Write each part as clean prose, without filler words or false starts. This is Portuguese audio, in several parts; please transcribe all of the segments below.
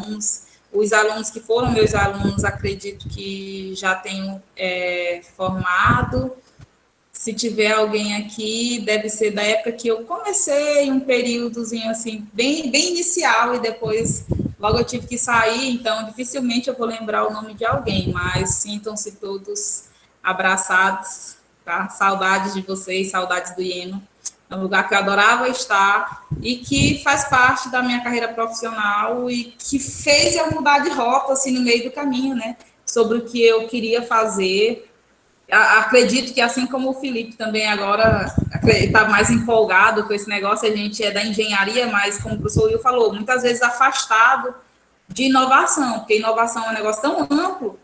alunos. Os alunos que foram meus alunos, acredito que já tenham formado. Se tiver alguém aqui, deve ser da época que eu comecei, um períodozinho assim, bem inicial, e depois logo eu tive que sair, então dificilmente eu vou lembrar o nome de alguém, mas sintam-se todos abraçados, tá? Saudades de vocês, saudades do IEMA. É um lugar que eu adorava estar e que faz parte da minha carreira profissional e que fez eu mudar de rota, assim, no meio do caminho, né? Sobre o que eu queria fazer. Acredito que, assim como o Felipe também agora está mais empolgado com esse negócio, a gente é da engenharia, mas, como o professor Will falou, muitas vezes afastado de inovação, porque inovação é um negócio tão amplo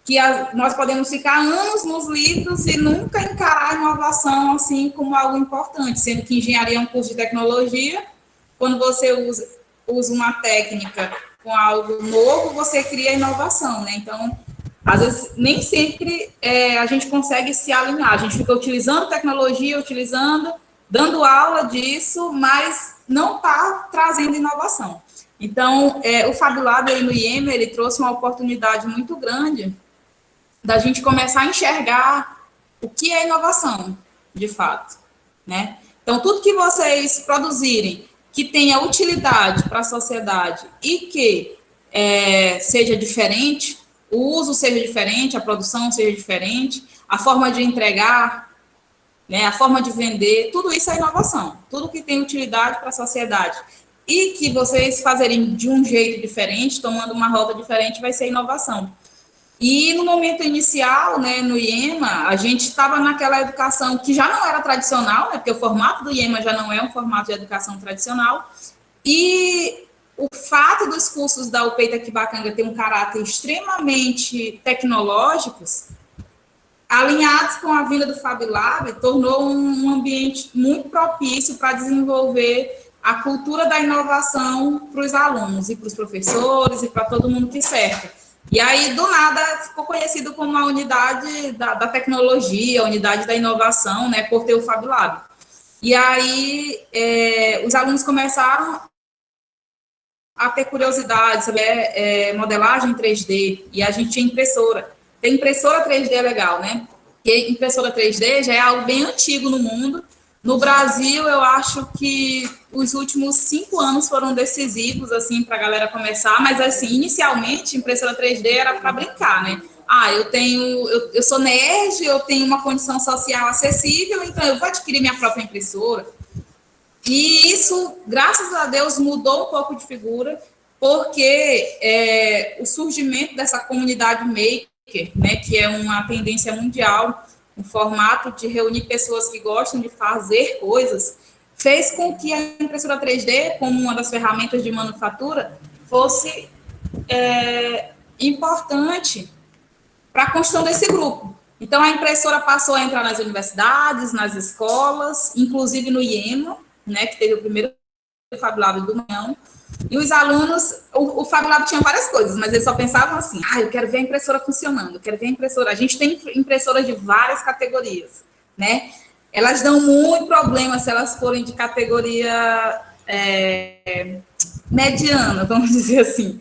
que nós podemos ficar anos nos livros e nunca encarar a inovação assim como algo importante, sendo que engenharia é um curso de tecnologia. Quando você usa uma técnica com algo novo, você cria inovação, né? Então, às vezes, nem sempre a gente consegue se alinhar. A gente fica utilizando tecnologia, dando aula disso, mas não está trazendo inovação. Então, o Fab Lab aí no IEMA, ele trouxe uma oportunidade muito grande da gente começar a enxergar o que é inovação, de fato, né? Então, tudo que vocês produzirem que tenha utilidade para a sociedade e que seja diferente, o uso seja diferente, a produção seja diferente, a forma de entregar, né, a forma de vender, tudo isso é inovação. Tudo que tem utilidade para a sociedade e que vocês fazerem de um jeito diferente, tomando uma rota diferente, vai ser inovação. E no momento inicial, né, no IEMA, a gente estava naquela educação que já não era tradicional, né, porque o formato do IEMA já não é um formato de educação tradicional, e o fato dos cursos da UPE Itaquibacanga ter um caráter extremamente tecnológicos, alinhados com a vinda do Fab Lab, tornou um ambiente muito propício para desenvolver a cultura da inovação para os alunos e para os professores e para todo mundo que cerca. E aí, do nada, ficou conhecido como a unidade da tecnologia, a unidade da inovação, né, por ter o Fab Lab. E aí, os alunos começaram a ter curiosidade sobre modelagem 3D, e a gente tinha impressora. Tem impressora 3D legal, né? Porque impressora 3D já é algo bem antigo no mundo. No Brasil, eu acho que os últimos 5 anos foram decisivos, assim, para a galera começar, mas, assim, inicialmente, impressora 3D era para brincar, né? Eu sou nerd, eu tenho uma condição social acessível, então eu vou adquirir minha própria impressora. E isso, graças a Deus, mudou um pouco de figura, porque o surgimento dessa comunidade maker, né, que é uma tendência mundial, um formato de reunir pessoas que gostam de fazer coisas, fez com que a impressora 3D, como uma das ferramentas de manufatura, fosse importante para a construção desse grupo. Então, a impressora passou a entrar nas universidades, nas escolas, inclusive no IEMA, né, que teve o primeiro Fab Lab do Maranhão, e os alunos, o Fab Lab tinha várias coisas, mas eles só pensavam assim, eu quero ver a impressora funcionando, eu quero ver a impressora. A gente tem impressoras de várias categorias, né? Elas dão muito problema se elas forem de categoria mediana, vamos dizer assim.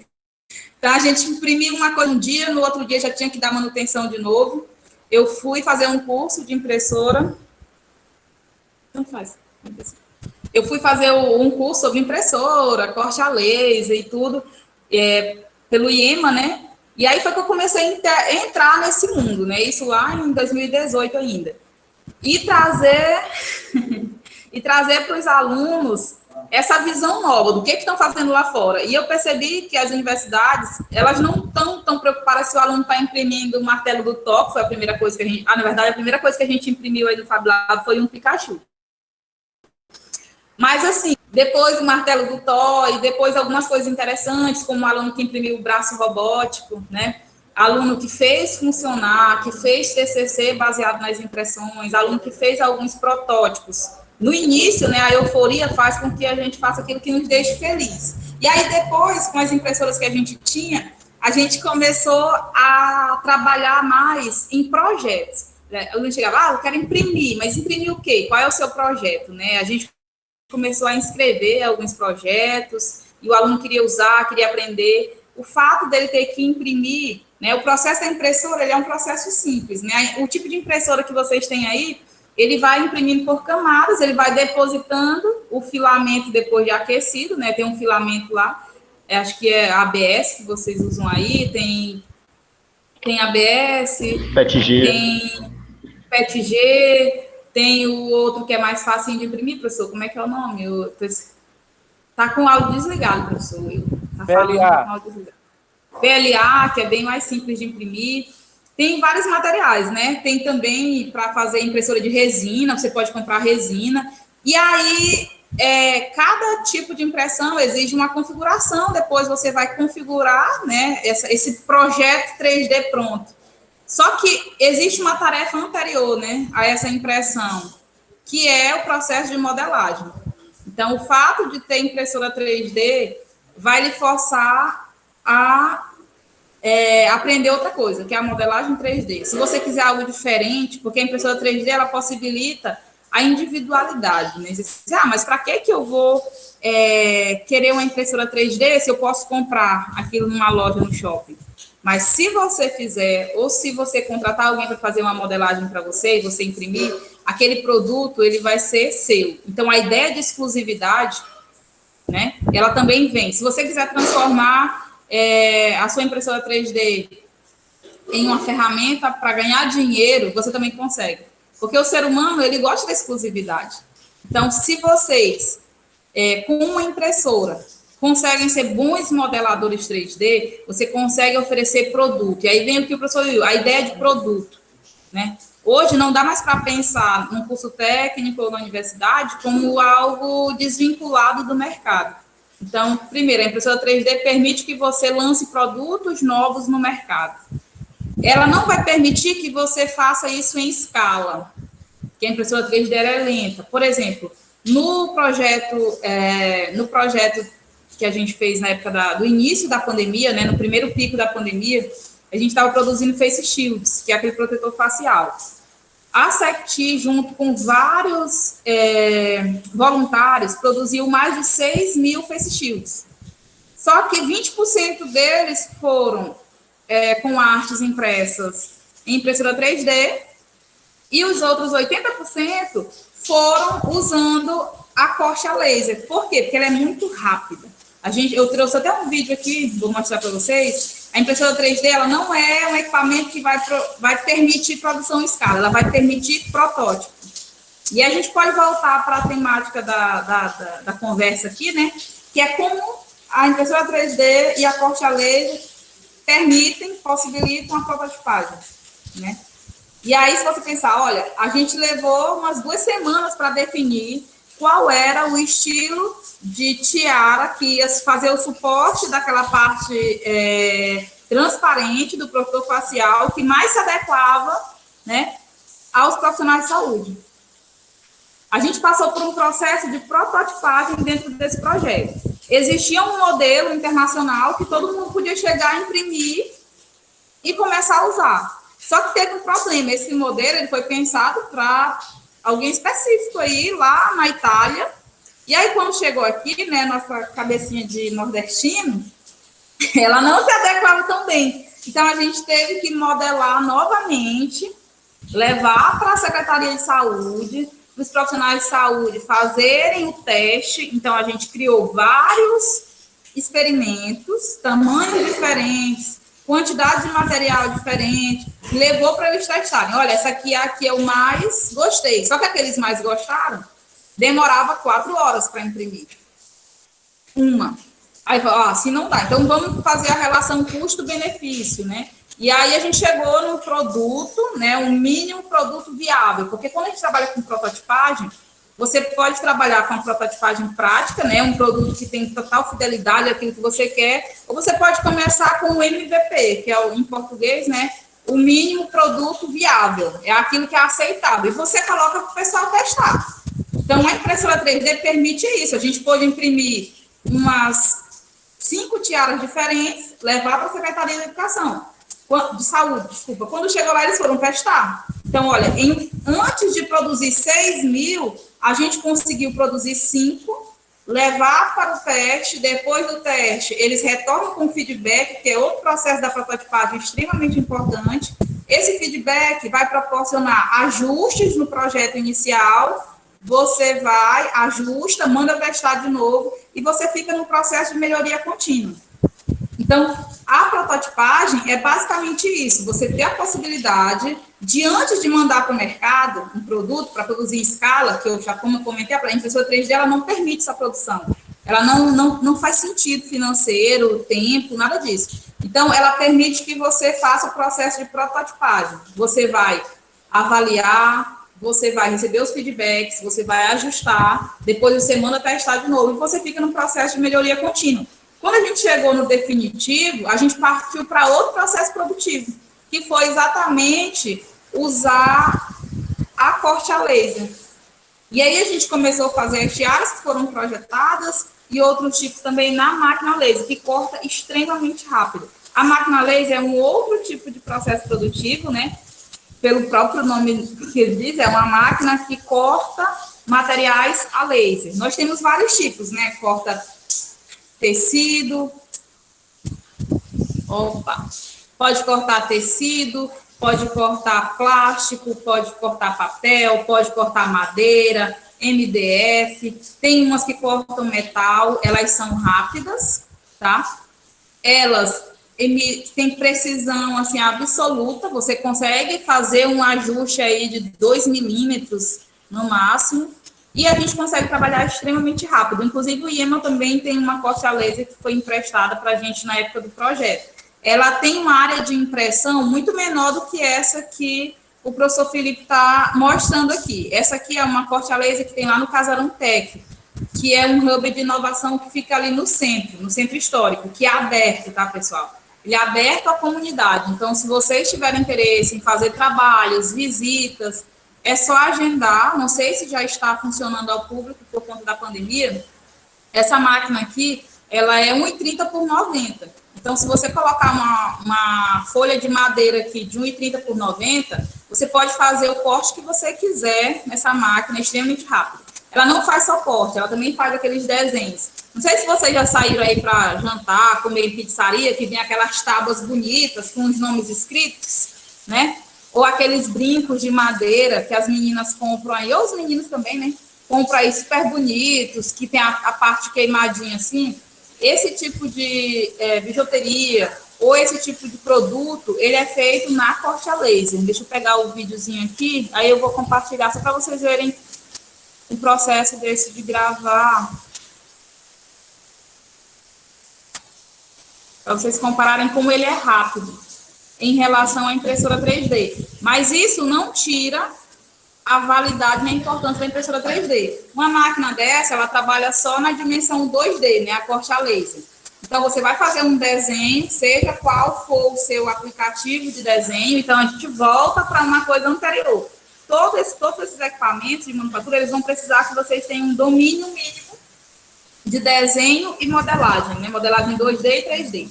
Então, a gente imprimia uma coisa um dia, no outro dia já tinha que dar manutenção de novo. Eu fui fazer um curso de impressora. Tanto faz. Eu fui fazer um curso sobre impressora, corte a laser e tudo, pelo IEMA, né? E aí foi que eu comecei a entrar nesse mundo, né? Isso lá em 2018 ainda. E trazer para os alunos essa visão nova do que estão fazendo lá fora. E eu percebi que as universidades, elas não estão tão preocupadas se o aluno está imprimindo o martelo do Thor, foi a primeira coisa que a gente... na verdade, a primeira coisa que a gente imprimiu aí no Fab Lab foi um Pikachu. Mas, assim, depois o martelo do Thor e depois algumas coisas interessantes, como o aluno que imprimiu o braço robótico, né? Aluno que fez funcionar, que fez TCC baseado nas impressões, aluno que fez alguns protótipos. No início, né, a euforia faz com que a gente faça aquilo que nos deixe feliz. E aí, depois, com as impressoras que a gente tinha, a gente começou a trabalhar mais em projetos. O aluno chegava, eu quero imprimir, mas imprimir o quê? Qual é o seu projeto? Né? A gente começou a inscrever alguns projetos, e o aluno queria usar, queria aprender. o fato dele ter que imprimir, né, o processo da impressora, ele é um processo simples, né? O tipo de impressora que vocês têm aí, ele vai imprimindo por camadas, ele vai depositando o filamento depois de aquecido, né? Tem um filamento lá, acho que é ABS que vocês usam aí, tem ABS, PETG. tem PETG, tem o outro que é mais fácil de imprimir, professor, como é que é o nome? Tá com o áudio desligado, professor. Tá falando com o áudio desligado. PLA, que é bem mais simples de imprimir. Tem vários materiais, né? Tem também para fazer impressora de resina, você pode comprar resina. E aí, cada tipo de impressão exige uma configuração, depois você vai configurar, né, esse projeto 3D pronto. Só que existe uma tarefa anterior, né, a essa impressão, que é o processo de modelagem. Então, o fato de ter impressora 3D vai lhe forçar a aprender outra coisa, que é a modelagem 3D. Se você quiser algo diferente, porque a impressora 3D, ela possibilita a individualidade, né? Você diz, mas para que eu vou querer uma impressora 3D se eu posso comprar aquilo numa loja, no shopping? Mas se você fizer, ou se você contratar alguém para fazer uma modelagem para você e você imprimir, aquele produto, ele vai ser seu. Então, a ideia de exclusividade, né, ela também vem. Se você quiser transformar a sua impressora 3D em uma ferramenta para ganhar dinheiro, você também consegue. Porque o ser humano, ele gosta da exclusividade. Então, se vocês, com uma impressora, conseguem ser bons modeladores 3D, você consegue oferecer produto. E aí vem o que o professor viu, a ideia de produto, né? Hoje não dá mais para pensar num curso técnico ou na universidade como algo desvinculado do mercado. Então, primeiro, a impressora 3D permite que você lance produtos novos no mercado. Ela não vai permitir que você faça isso em escala, porque a impressora 3D é lenta. Por exemplo, no projeto que a gente fez na época do início da pandemia, né, no primeiro pico da pandemia, a gente estava produzindo face shields, que é aquele protetor facial. A Secti, junto com vários voluntários, produziu mais de 6 mil face shields. Só que 20% deles foram com artes impressas em impressora 3D e os outros 80% foram usando a corte a laser. Por quê? Porque ela é muito rápida. Eu trouxe até um vídeo aqui, vou mostrar para vocês. A impressora 3D, ela não é um equipamento que vai permitir produção em escala, ela vai permitir protótipo. E a gente pode voltar para a temática da conversa aqui, né? Que é como a impressora 3D e a corte a laser possibilitam a prototipagem, né? E aí, se você pensar, olha, a gente levou umas 2 semanas para definir qual era o estilo de tiara que ia fazer o suporte daquela parte transparente do protetor facial que mais se adequava, né, aos profissionais de saúde. A gente passou por um processo de prototipagem dentro desse projeto. Existia um modelo internacional que todo mundo podia chegar a imprimir e começar a usar. Só que teve um problema. Esse modelo ele foi pensado para alguém específico aí, lá na Itália. E aí, quando chegou aqui, né, nossa cabecinha de nordestino, ela não se adequava tão bem. Então, a gente teve que modelar novamente, levar para a Secretaria de Saúde, os profissionais de saúde fazerem o teste. Então, a gente criou vários experimentos, tamanhos diferentes, quantidade de material diferente, levou para eles testarem. Olha, essa aqui eu mais gostei. Só que aqueles mais gostaram, demorava 4 horas para imprimir. Aí falou, assim não dá. Então, vamos fazer a relação custo-benefício, né? E aí a gente chegou no produto, né, um mínimo produto viável, porque quando a gente trabalha com prototipagem, você pode trabalhar com a prototipagem prática, né, um produto que tem total fidelidade àquilo que você quer, ou você pode começar com o MVP, que é em português, né, o mínimo produto viável, é aquilo que é aceitável, e você coloca para o pessoal testar. Então, a impressora 3D permite isso, a gente pode imprimir umas 5 tiaras diferentes, levar para a Secretaria de Educação, de Saúde, desculpa. Quando chegou lá, eles foram testar. Então, olha, antes de produzir 6 mil, a gente conseguiu produzir 5 levar para o teste, depois do teste, eles retornam com feedback, que é outro processo da prototipagem extremamente importante. Esse feedback vai proporcionar ajustes no projeto inicial, você vai, ajusta, manda testar de novo, e você fica no processo de melhoria contínua. Então, a prototipagem é basicamente isso, você ter a possibilidade de, antes de mandar para o mercado um produto para produzir em escala, que eu já, como eu comentei, a impressora 3D ela não permite essa produção, ela não faz sentido financeiro, tempo, nada disso. Então, ela permite que você faça o processo de prototipagem, você vai avaliar, você vai receber os feedbacks, você vai ajustar, depois você manda testar de novo, e você fica no processo de melhoria contínua. Quando a gente chegou no definitivo, a gente partiu para outro processo produtivo, que foi exatamente usar a corte a laser. E aí a gente começou a fazer as tiaras que foram projetadas e outros tipos também na máquina laser, que corta extremamente rápido. A máquina laser é um outro tipo de processo produtivo, né? Pelo próprio nome que ele diz, é uma máquina que corta materiais a laser. Nós temos vários tipos, né? Corta tecido, pode cortar tecido, pode cortar plástico, pode cortar papel, pode cortar madeira, MDF, tem umas que cortam metal, elas são rápidas, tá? Elas têm precisão, assim, absoluta, você consegue fazer um ajuste aí de 2 milímetros no máximo, e a gente consegue trabalhar extremamente rápido. Inclusive, o IEMA também tem uma corte a laser que foi emprestada para a gente na época do projeto. Ela tem uma área de impressão muito menor do que essa que o professor Felipe está mostrando aqui. Essa aqui é uma corte a laser que tem lá no Casarão Tech, que é um hub de inovação que fica ali no centro histórico, que é aberto, tá, pessoal? Ele é aberto à comunidade. Então, se vocês tiverem interesse em fazer trabalhos, visitas, é só agendar. Não sei se já está funcionando ao público por conta da pandemia. Essa máquina aqui, ela é 1,30 por 90. Então, se você colocar uma folha de madeira aqui de 1,30 por 90, você pode fazer o corte que você quiser nessa máquina, extremamente rápido. Ela não faz só corte, ela também faz aqueles desenhos. Não sei se vocês já saíram aí para jantar, comer em pizzaria, que vem aquelas tábuas bonitas com os nomes escritos, né? Ou aqueles brincos de madeira que as meninas compram aí, ou os meninos também, né? Compram aí super bonitos, que tem a parte queimadinha assim. Esse tipo de bijuteria ou esse tipo de produto, ele é feito na corte a laser. Deixa eu pegar o videozinho aqui, aí eu vou compartilhar só para vocês verem o processo desse de gravar. Para vocês compararem como ele é rápido em relação à impressora 3D. Mas isso não tira a validade nem a importância da impressora 3D. Uma máquina dessa, ela trabalha só na dimensão 2D, né, a corte a laser. Então, você vai fazer um desenho, seja qual for o seu aplicativo de desenho, então a gente volta para uma coisa anterior. Todos esses equipamentos de manufatura, eles vão precisar que vocês tenham um domínio mínimo de desenho e modelagem, né, modelagem 2D e 3D.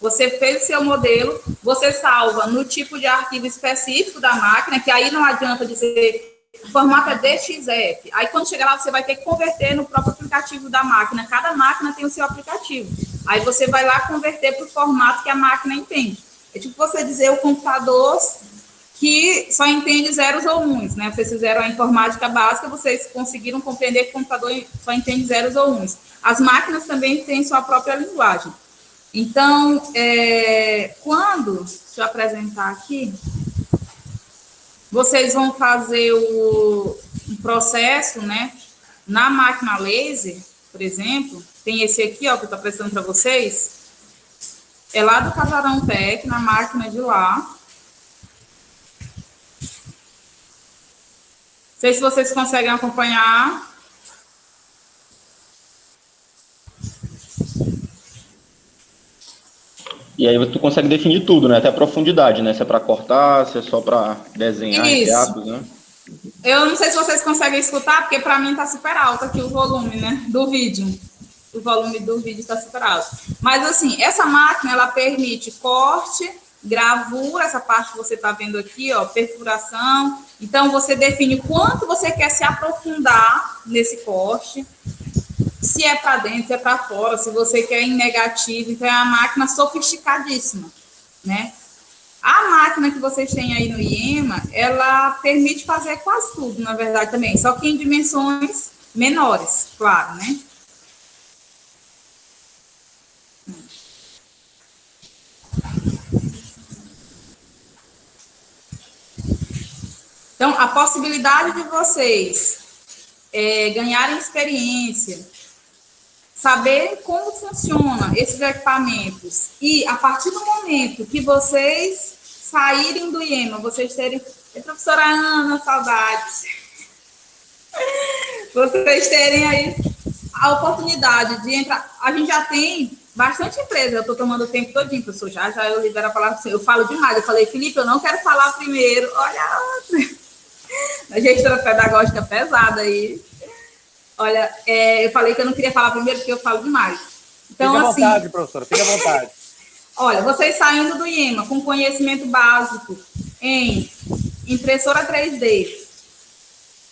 Você fez o seu modelo, você salva no tipo de arquivo específico da máquina, que aí não adianta dizer, o formato é DXF. Aí, quando chegar lá, você vai ter que converter no próprio aplicativo da máquina. Cada máquina tem o seu aplicativo. Aí, você vai lá converter para o formato que a máquina entende. É tipo você dizer o computador que só entende zeros ou uns, né? Vocês fizeram a informática básica, vocês conseguiram compreender que o computador só entende zeros ou uns. As máquinas também têm sua própria linguagem. Então, deixa eu apresentar aqui, vocês vão fazer um processo, né, na máquina laser, por exemplo, tem esse aqui, ó, que eu estou apresentando para vocês, é lá do Casarão Tech, na máquina de lá. Não sei se vocês conseguem acompanhar. E aí tu consegue definir tudo, né? Até a profundidade, né? Se é para cortar, se é só para desenhar, Isso. né? Eu não sei se vocês conseguem escutar, porque para mim está super alto aqui o volume, né, do vídeo. O volume do vídeo está super alto. Mas, assim, essa máquina, ela permite corte, gravura, essa parte que você está vendo aqui, ó, perfuração. Então, você define quanto você quer se aprofundar nesse corte. se é para dentro, se é para fora, se você quer em negativo, então é uma máquina sofisticadíssima, né? A máquina que vocês têm aí no IEMA, ela permite fazer quase tudo, na verdade, também, só que em dimensões menores, claro, né? Então, a possibilidade de vocês ganharem experiência, saber como funcionam esses equipamentos e, a partir do momento que vocês saírem do IEMA, vocês terem... Professora Ana, saudades. Vocês terem aí a oportunidade de entrar... A gente já tem bastante empresa, eu estou tomando o tempo todinho, professor, já eu libero a palavra para você. Eu falo demais, eu falei, Felipe, eu não quero falar primeiro, olha a outra. A gestora pedagógica pesada aí. Olha, eu falei que eu não queria falar primeiro, porque eu falo demais. Então, fica à assim, vontade, professora, fica à vontade. Olha, vocês saindo do IEMA com conhecimento básico em impressora 3D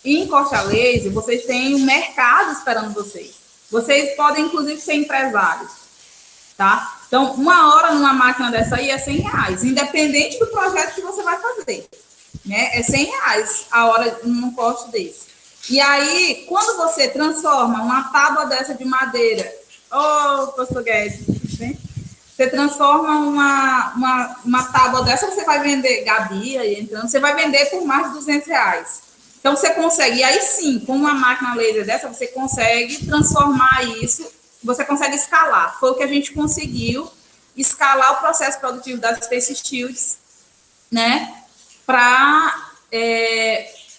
e em corte a laser, vocês têm um mercado esperando vocês. Vocês podem, inclusive, ser empresários, tá? Então, uma hora numa máquina dessa aí é R$100, independente do projeto que você vai fazer, né? É R$100 a hora num corte desse. E aí, quando você transforma uma tábua dessa de madeira, professor Guedes, né? Você transforma uma tábua dessa, você vai vender, Gabi, aí entrando, você vai vender por mais de R$200. Então, você consegue, e aí sim, com uma máquina laser dessa, você consegue transformar isso, você consegue escalar. Foi o que a gente conseguiu, escalar o processo produtivo das Space Shields, né, para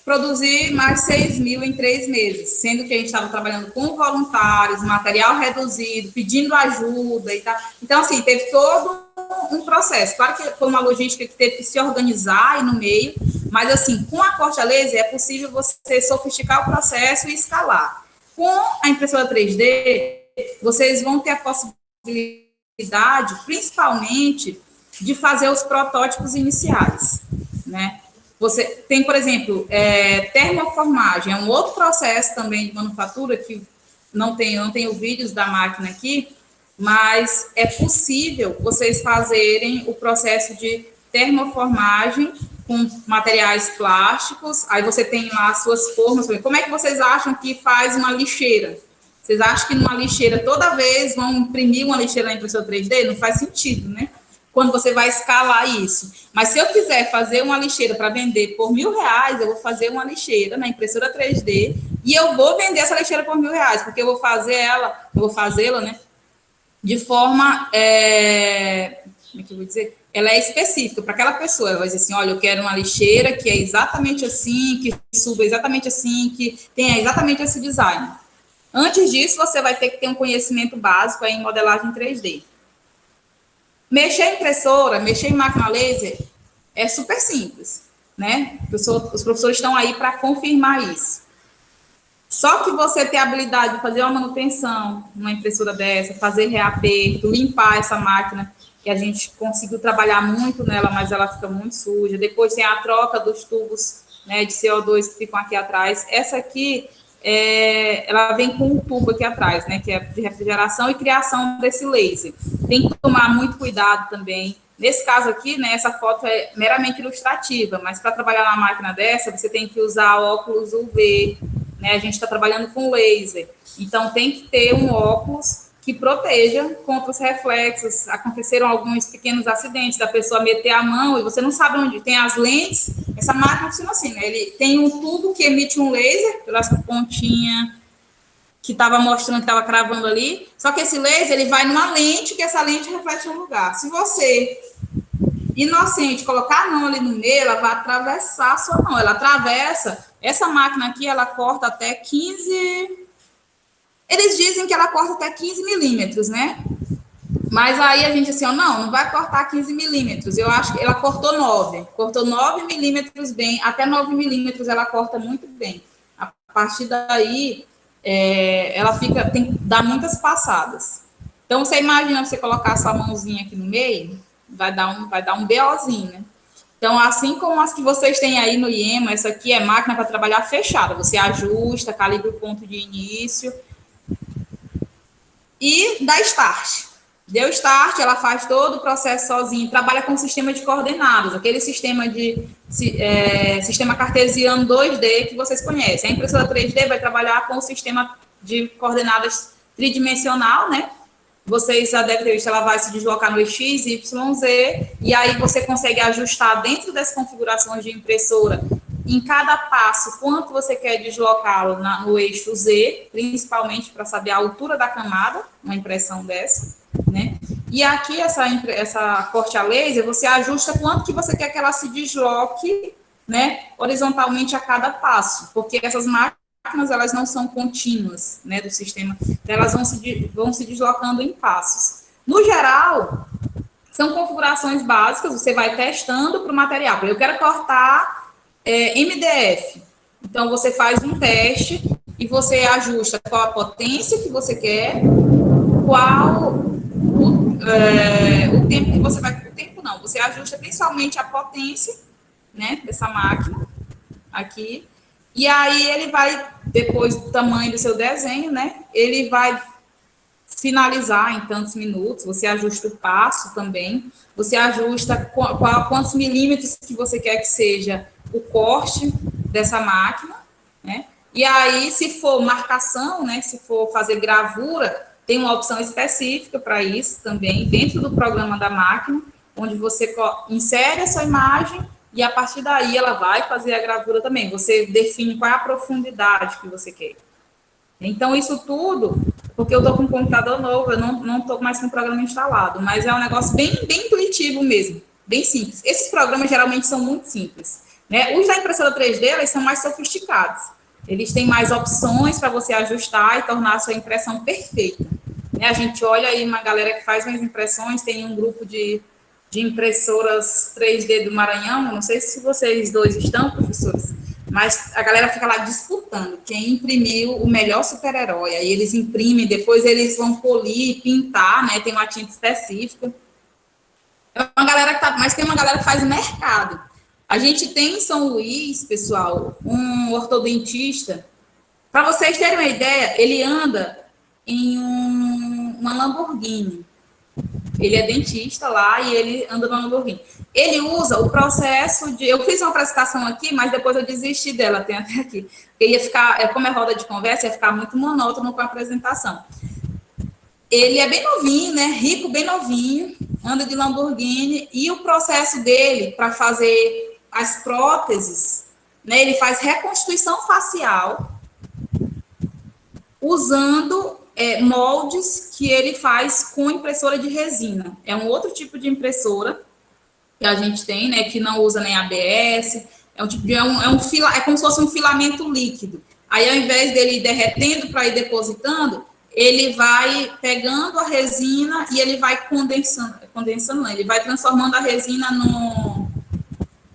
produzir mais 6 mil em 3 meses, sendo que a gente estava trabalhando com voluntários, material reduzido, pedindo ajuda e tal. Então, assim, teve todo um processo. Claro que foi uma logística que teve que se organizar aí no meio, mas, assim, com a corte a laser é possível você sofisticar o processo e escalar. Com a impressora 3D, vocês vão ter a possibilidade, principalmente, de fazer os protótipos iniciais, né? Você tem, por exemplo, termoformagem, é um outro processo também de manufatura, que não tenho vídeos da máquina aqui, mas é possível vocês fazerem o processo de termoformagem com materiais plásticos, aí você tem lá as suas formas. Como é que vocês acham que faz uma lixeira? Vocês acham que numa lixeira, toda vez vão imprimir uma lixeira na impressora 3D? Não faz sentido, né? Quando você vai escalar isso. Mas se eu quiser fazer uma lixeira para vender por R$1.000, eu vou fazer uma lixeira na impressora 3D e eu vou vender essa lixeira por R$1.000, porque eu vou fazê-la, né, de forma, como é que eu vou dizer? Ela é específica para aquela pessoa. Ela vai dizer assim, olha, eu quero uma lixeira que é exatamente assim, que suba exatamente assim, que tenha exatamente esse design. Antes disso, você vai ter que ter um conhecimento básico aí em modelagem 3D. Mexer em impressora, mexer em máquina laser é super simples, né? Os professores estão aí para confirmar isso. Só que você ter a habilidade de fazer uma manutenção numa impressora dessa, fazer reaperto, limpar essa máquina, que a gente conseguiu trabalhar muito nela, mas ela fica muito suja. Depois tem a troca dos tubos, né, de CO2 que ficam aqui atrás. Essa aqui, ela vem com um tubo aqui atrás, né, que é de refrigeração e criação desse laser. Tem que tomar muito cuidado também. Nesse caso aqui, né, essa foto é meramente ilustrativa, mas para trabalhar na máquina dessa, você tem que usar óculos UV, né, a gente está trabalhando com laser. Então, tem que ter um óculos que proteja contra os reflexos. Aconteceram alguns pequenos acidentes da pessoa meter a mão e você não sabe onde tem as lentes. Essa máquina funciona assim, né? Ele tem um tubo que emite um laser pela pontinha que estava mostrando, que estava cravando ali. Só que esse laser, ele vai numa lente, que essa lente reflete um lugar. Se você, inocente, colocar a mão ali no meio, ela vai atravessar a sua mão. Ela atravessa. Essa máquina aqui, ela corta até 15... Eles dizem que ela corta até 15 milímetros, né? Mas aí a gente assim, não vai cortar 15 milímetros. Eu acho que ela cortou 9. Cortou 9 milímetros bem, até 9 milímetros ela corta muito bem. A partir daí, ela tem que dar muitas passadas. Então, você imagina você colocar a sua mãozinha aqui no meio, vai dar um BOzinho, né? Então, assim como as que vocês têm aí no IEMA, essa aqui é máquina para trabalhar fechada. Você ajusta, calibra o ponto de início. e dá start. Deu start, ela faz todo o processo sozinha, trabalha com sistema de coordenadas, aquele sistema sistema cartesiano 2D que vocês conhecem. A impressora 3D vai trabalhar com o sistema de coordenadas tridimensional, né? Vocês já devem ter visto, ela vai se deslocar no X, Y, Z, e aí você consegue ajustar dentro das configurações de impressora, em cada passo, quanto você quer deslocá-lo no eixo Z, principalmente para saber a altura da camada, uma impressão dessa, né? E aqui, essa corte a laser, você ajusta quanto que você quer que ela se desloque, né, horizontalmente a cada passo, porque essas máquinas, elas não são contínuas, né, do sistema, então elas vão se deslocando em passos. No geral, são configurações básicas, você vai testando para o material. Eu quero cortar MDF. Então, você faz um teste e você ajusta qual a potência que você quer, qual o tempo que você vai... O tempo não, você ajusta principalmente a potência, né, dessa máquina aqui, e aí ele vai, depois do tamanho do seu desenho, né, ele vai finalizar em tantos minutos, você ajusta o passo também, você ajusta quantos milímetros que você quer que seja o corte dessa máquina, né? E aí, se for marcação, né, se for fazer gravura, tem uma opção específica para isso também, dentro do programa da máquina, onde você insere a sua imagem e, a partir daí, ela vai fazer a gravura também. Você define qual é a profundidade que você quer. Então, isso tudo, porque eu estou com um computador novo, eu não estou mais com o programa instalado, mas é um negócio bem intuitivo mesmo, bem simples. Esses programas, geralmente, são muito simples, né? Os da impressora 3D, eles são mais sofisticados. Eles têm mais opções para você ajustar e tornar a sua impressão perfeita, né? A gente olha aí uma galera que faz umas impressões, tem um grupo de impressoras 3D do Maranhão, não sei se vocês dois estão, professores, mas a galera fica lá disputando quem imprimiu o melhor super-herói. Aí eles imprimem, depois eles vão polir, pintar, né? Tem uma tinta específica. É uma galera que tá, mas tem uma galera que faz mercado. A gente tem em São Luís, pessoal, um ortodontista. Para vocês terem uma ideia, ele anda em uma Lamborghini. Ele é dentista lá e ele anda no Lamborghini. Ele usa o processo de... Eu fiz uma apresentação aqui, mas depois eu desisti dela, tem até aqui. Porque ia ficar, como é roda de conversa, ia ficar muito monótono com a apresentação. Ele é bem novinho, né? Rico, bem novinho, anda de Lamborghini, e o processo dele para fazer as próteses, né? Ele faz reconstituição facial usando moldes que ele faz com impressora de resina. É um outro tipo de impressora que a gente tem, né, que não usa nem ABS, é como se fosse um filamento líquido. Aí, ao invés dele ir derretendo para ir depositando, ele vai pegando a resina e ele vai condensando não, ele vai transformando a resina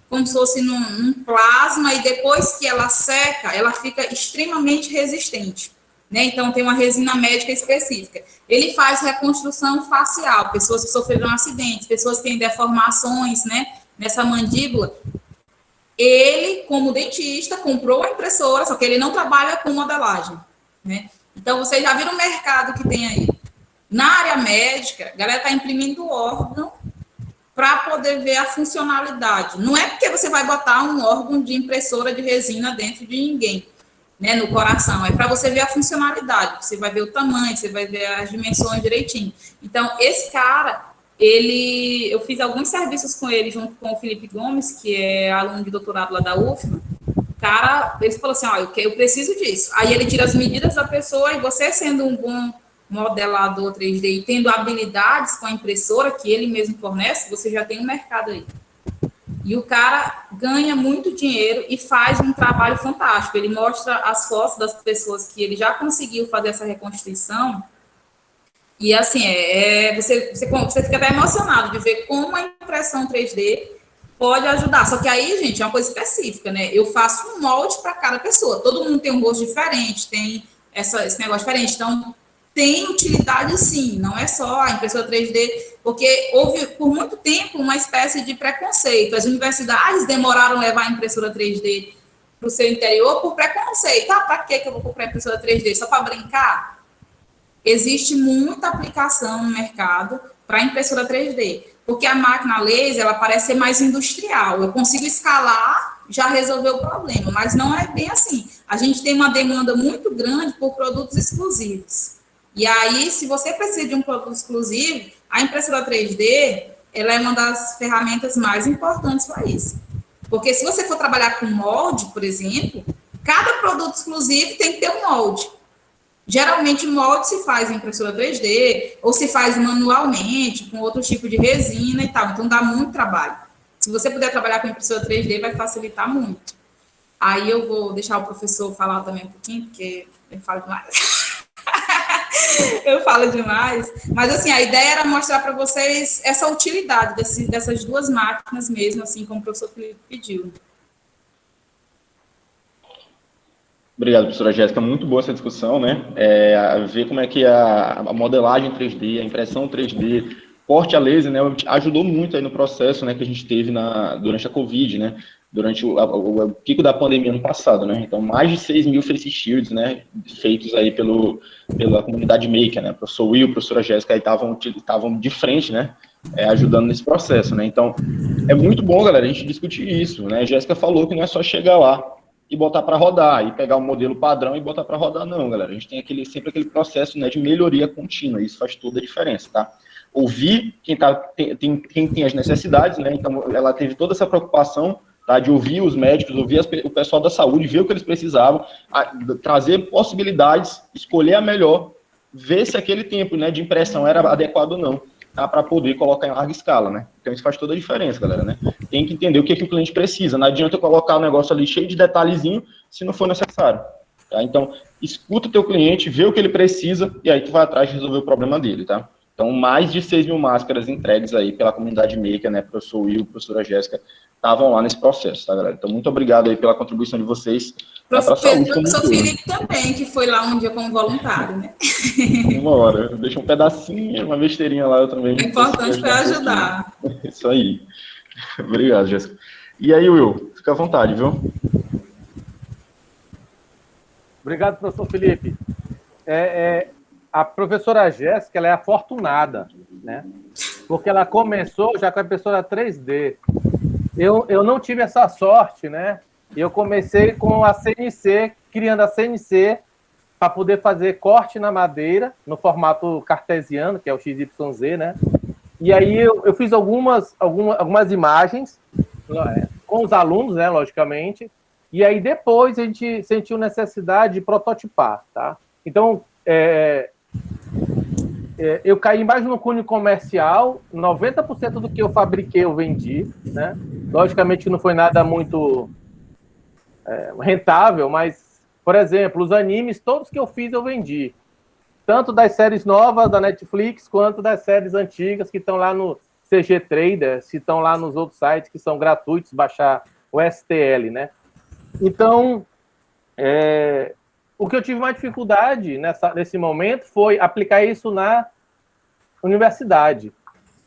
como se fosse num plasma, e depois que ela seca, ela fica extremamente resistente, né? Então, tem uma resina médica específica. Ele faz reconstrução facial, pessoas que sofreram acidentes, pessoas que têm deformações, né, nessa mandíbula. Ele, como dentista, comprou a impressora, só que ele não trabalha com modelagem, né? Então, vocês já viram o mercado que tem aí. Na área médica, a galera está imprimindo órgão para poder ver a funcionalidade. Não é porque você vai botar um órgão de impressora de resina dentro de ninguém, né, no coração, é para você ver a funcionalidade, você vai ver o tamanho, você vai ver as dimensões direitinho. Então, esse cara, eu fiz alguns serviços com ele, junto com o Felipe Gomes, que é aluno de doutorado lá da UFMA. O cara, ele falou assim, eu preciso disso. Aí ele tira as medidas da pessoa, e você, sendo um bom modelador 3D e tendo habilidades com a impressora que ele mesmo fornece, você já tem um mercado aí. E o cara ganha muito dinheiro e faz um trabalho fantástico. Ele mostra as fotos das pessoas que ele já conseguiu fazer essa reconstituição. E, assim, você fica até emocionado de ver como a impressão 3D pode ajudar. Só que aí, gente, é uma coisa específica, né? Eu faço um molde para cada pessoa. Todo mundo tem um rosto diferente, tem esse negócio diferente. Então, tem utilidade, sim, não é só a impressora 3D, porque houve, por muito tempo, uma espécie de preconceito. As universidades demoraram a levar a impressora 3D para o seu interior por preconceito. Para que eu vou comprar impressora 3D? Só para brincar? existe muita aplicação no mercado para impressora 3D, porque a máquina laser, ela parece ser mais industrial, eu consigo escalar, já resolver o problema, mas não é bem assim. A gente tem uma demanda muito grande por produtos exclusivos. E aí, se você precisa de um produto exclusivo, a impressora 3D, ela é uma das ferramentas mais importantes para isso. Porque se você for trabalhar com molde, por exemplo, cada produto exclusivo tem que ter um molde. Geralmente, o molde se faz em impressora 3D, ou se faz manualmente, com outro tipo de resina e tal. Então, dá muito trabalho. Se você puder trabalhar com impressora 3D, vai facilitar muito. Aí eu vou deixar o professor falar também um pouquinho, porque ele fala demais. Eu falo demais. Mas, assim, a ideia era mostrar para vocês essa utilidade dessas duas máquinas mesmo, assim como o professor Felipe pediu. Obrigado, professora Jéssica. Muito boa essa discussão, né? Ver como é que a modelagem 3D, a impressão 3D, corte a laser, né? Ajudou muito aí no processo, né, que a gente teve durante a Covid, né? Durante o pico da pandemia ano passado, né? Então, mais de 6 mil face shields, né? Feitos aí pela comunidade maker, né? O professor Will, a professora Jéssica aí estavam de frente, né? Ajudando nesse processo, né? Então, é muito bom, galera, a gente discutir isso, né? A Jéssica falou que não é só chegar lá e botar para rodar, e pegar um modelo padrão e botar para rodar, não, galera. A gente tem sempre aquele processo, né, de melhoria contínua, isso faz toda a diferença, tá? Ouvir quem tem as necessidades, né? Então, ela teve toda essa preocupação, tá, de ouvir os médicos, ouvir o pessoal da saúde, ver o que eles precisavam, trazer possibilidades, escolher a melhor, ver se aquele tempo, né, de impressão era adequado ou não, tá, para poder colocar em larga escala, né? Então isso faz toda a diferença, galera, né? Tem que entender o que o cliente precisa. Não adianta eu colocar o negócio ali cheio de detalhezinho se não for necessário. Tá? Então, escuta o teu cliente, vê o que ele precisa e aí tu vai atrás de resolver o problema dele, tá? Então, mais de 6 mil máscaras entregues aí pela comunidade maker, né? Professor Will, professora Jéssica, estavam lá nesse processo, tá, galera? Então, muito obrigado aí pela contribuição de vocês para a saúde como um todo. Professor Felipe também, que foi lá um dia como voluntário, né? Uma hora. Deixa um pedacinho, uma besteirinha lá, eu também. O importante foi ajudar. Isso aí. Obrigado, Jéssica. E aí, Will, fica à vontade, viu? Obrigado, professor Felipe. A professora Jéssica, ela é afortunada, né? Porque ela começou já com a impressora 3D. Eu não tive essa sorte, né? Eu comecei com a CNC, criando a CNC para poder fazer corte na madeira, no formato cartesiano, que é o XYZ, né? E aí eu fiz algumas imagens com os alunos, né, logicamente, e aí depois a gente sentiu necessidade de prototipar, tá? Então, eu caí mais no cunho comercial, 90% do que eu fabriquei eu vendi, né? Logicamente que não foi nada muito rentável, mas, por exemplo, os animes, todos que eu fiz eu vendi. Tanto das séries novas da Netflix, quanto das séries antigas que estão lá no CG Trader, se estão lá nos outros sites que são gratuitos, baixar o STL, né? Então, o que eu tive mais dificuldade nesse momento foi aplicar isso na universidade.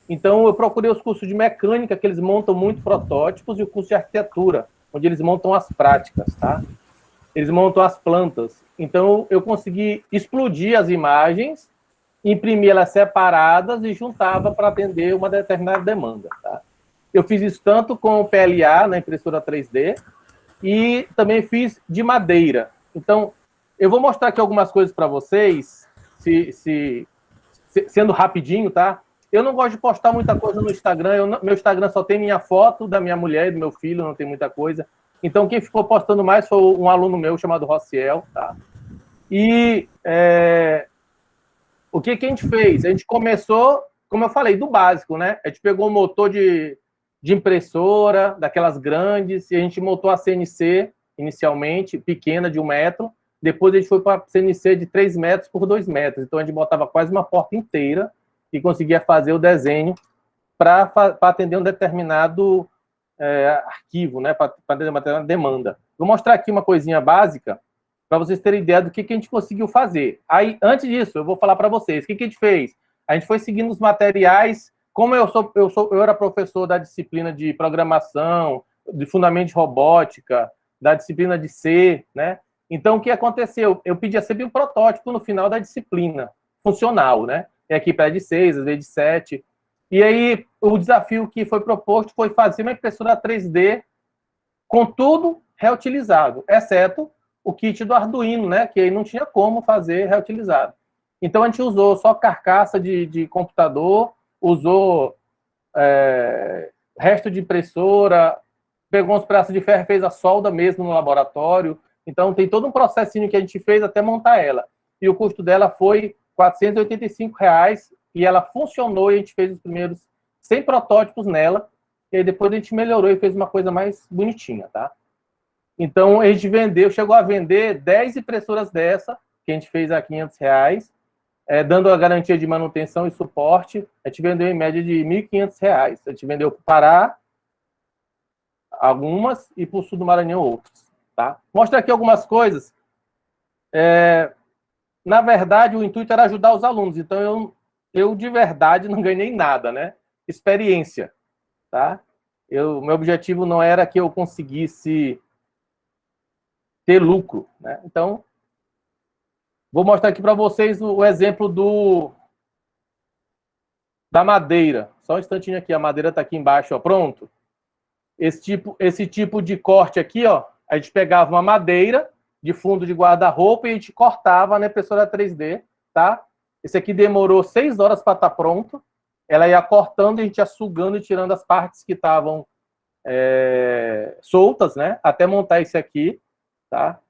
Então, eu procurei os cursos de mecânica, que eles montam muito protótipos, e o curso de arquitetura, onde eles montam as práticas, tá? Eles montam as plantas. Então, eu consegui explodir as imagens, imprimir elas separadas e juntava para atender uma determinada demanda, tá? Eu fiz isso tanto com o PLA, na impressora 3D, e também fiz de madeira. Então, eu vou mostrar aqui algumas coisas para vocês, sendo rapidinho, tá? Eu não gosto de postar muita coisa no Instagram, meu Instagram só tem minha foto da minha mulher e do meu filho, não tem muita coisa. Então, quem ficou postando mais foi um aluno meu chamado Rossiel, tá? E o que a gente fez? A gente começou, como eu falei, do básico, né? A gente pegou um motor de impressora, daquelas grandes, e a gente montou a CNC, inicialmente, pequena, de 1 metro. Depois a gente foi para a CNC de 3 metros por 2 metros. Então, a gente botava quase uma porta inteira e conseguia fazer o desenho para atender um determinado arquivo, né? Para atender uma determinada demanda. Vou mostrar aqui uma coisinha básica para vocês terem ideia do que a gente conseguiu fazer. Aí, antes disso, eu vou falar para vocês. O que a gente fez? A gente foi seguindo os materiais. Como eu era professor da disciplina de programação, de fundamento de robótica, da disciplina de C, né? Então, o que aconteceu? Eu pedia sempre um protótipo no final da disciplina. funcional, né? Tem equipe de 6, às vezes de 7. E aí, o desafio que foi proposto foi fazer uma impressora 3D com tudo reutilizável, exceto o kit do Arduino, né? Que aí não tinha como fazer reutilizado. Então, a gente usou só carcaça de computador, usou resto de impressora, pegou uns pedaços de ferro e fez a solda mesmo no laboratório. Então, tem todo um processinho que a gente fez até montar ela. E o custo dela foi R$ 485, e ela funcionou, e a gente fez os primeiros 100 protótipos nela, e aí depois a gente melhorou e fez uma coisa mais bonitinha, tá? Então, a gente vendeu, chegou a vender 10 impressoras dessa, que a gente fez a R$ 500, dando a garantia de manutenção e suporte. A gente vendeu em média de R$ 1.500. A gente vendeu para o Pará algumas e para o sul do Maranhão outras. Tá? Mostra aqui algumas coisas. Na verdade, o intuito era ajudar os alunos. Então, eu de verdade não ganhei nada, né? Experiência. Tá? Meu objetivo não era que eu conseguisse ter lucro. Né? Então, vou mostrar aqui para vocês o exemplo da madeira. Só um instantinho aqui, a madeira está aqui embaixo, ó, pronto. Esse tipo de corte aqui, ó, a gente pegava uma madeira de fundo de guarda-roupa e a gente cortava na impressora 3D, tá? Esse aqui demorou 6 horas para estar pronto. Ela ia cortando e a gente ia sugando e tirando as partes que estavam soltas, né? Até montar esse aqui, tá?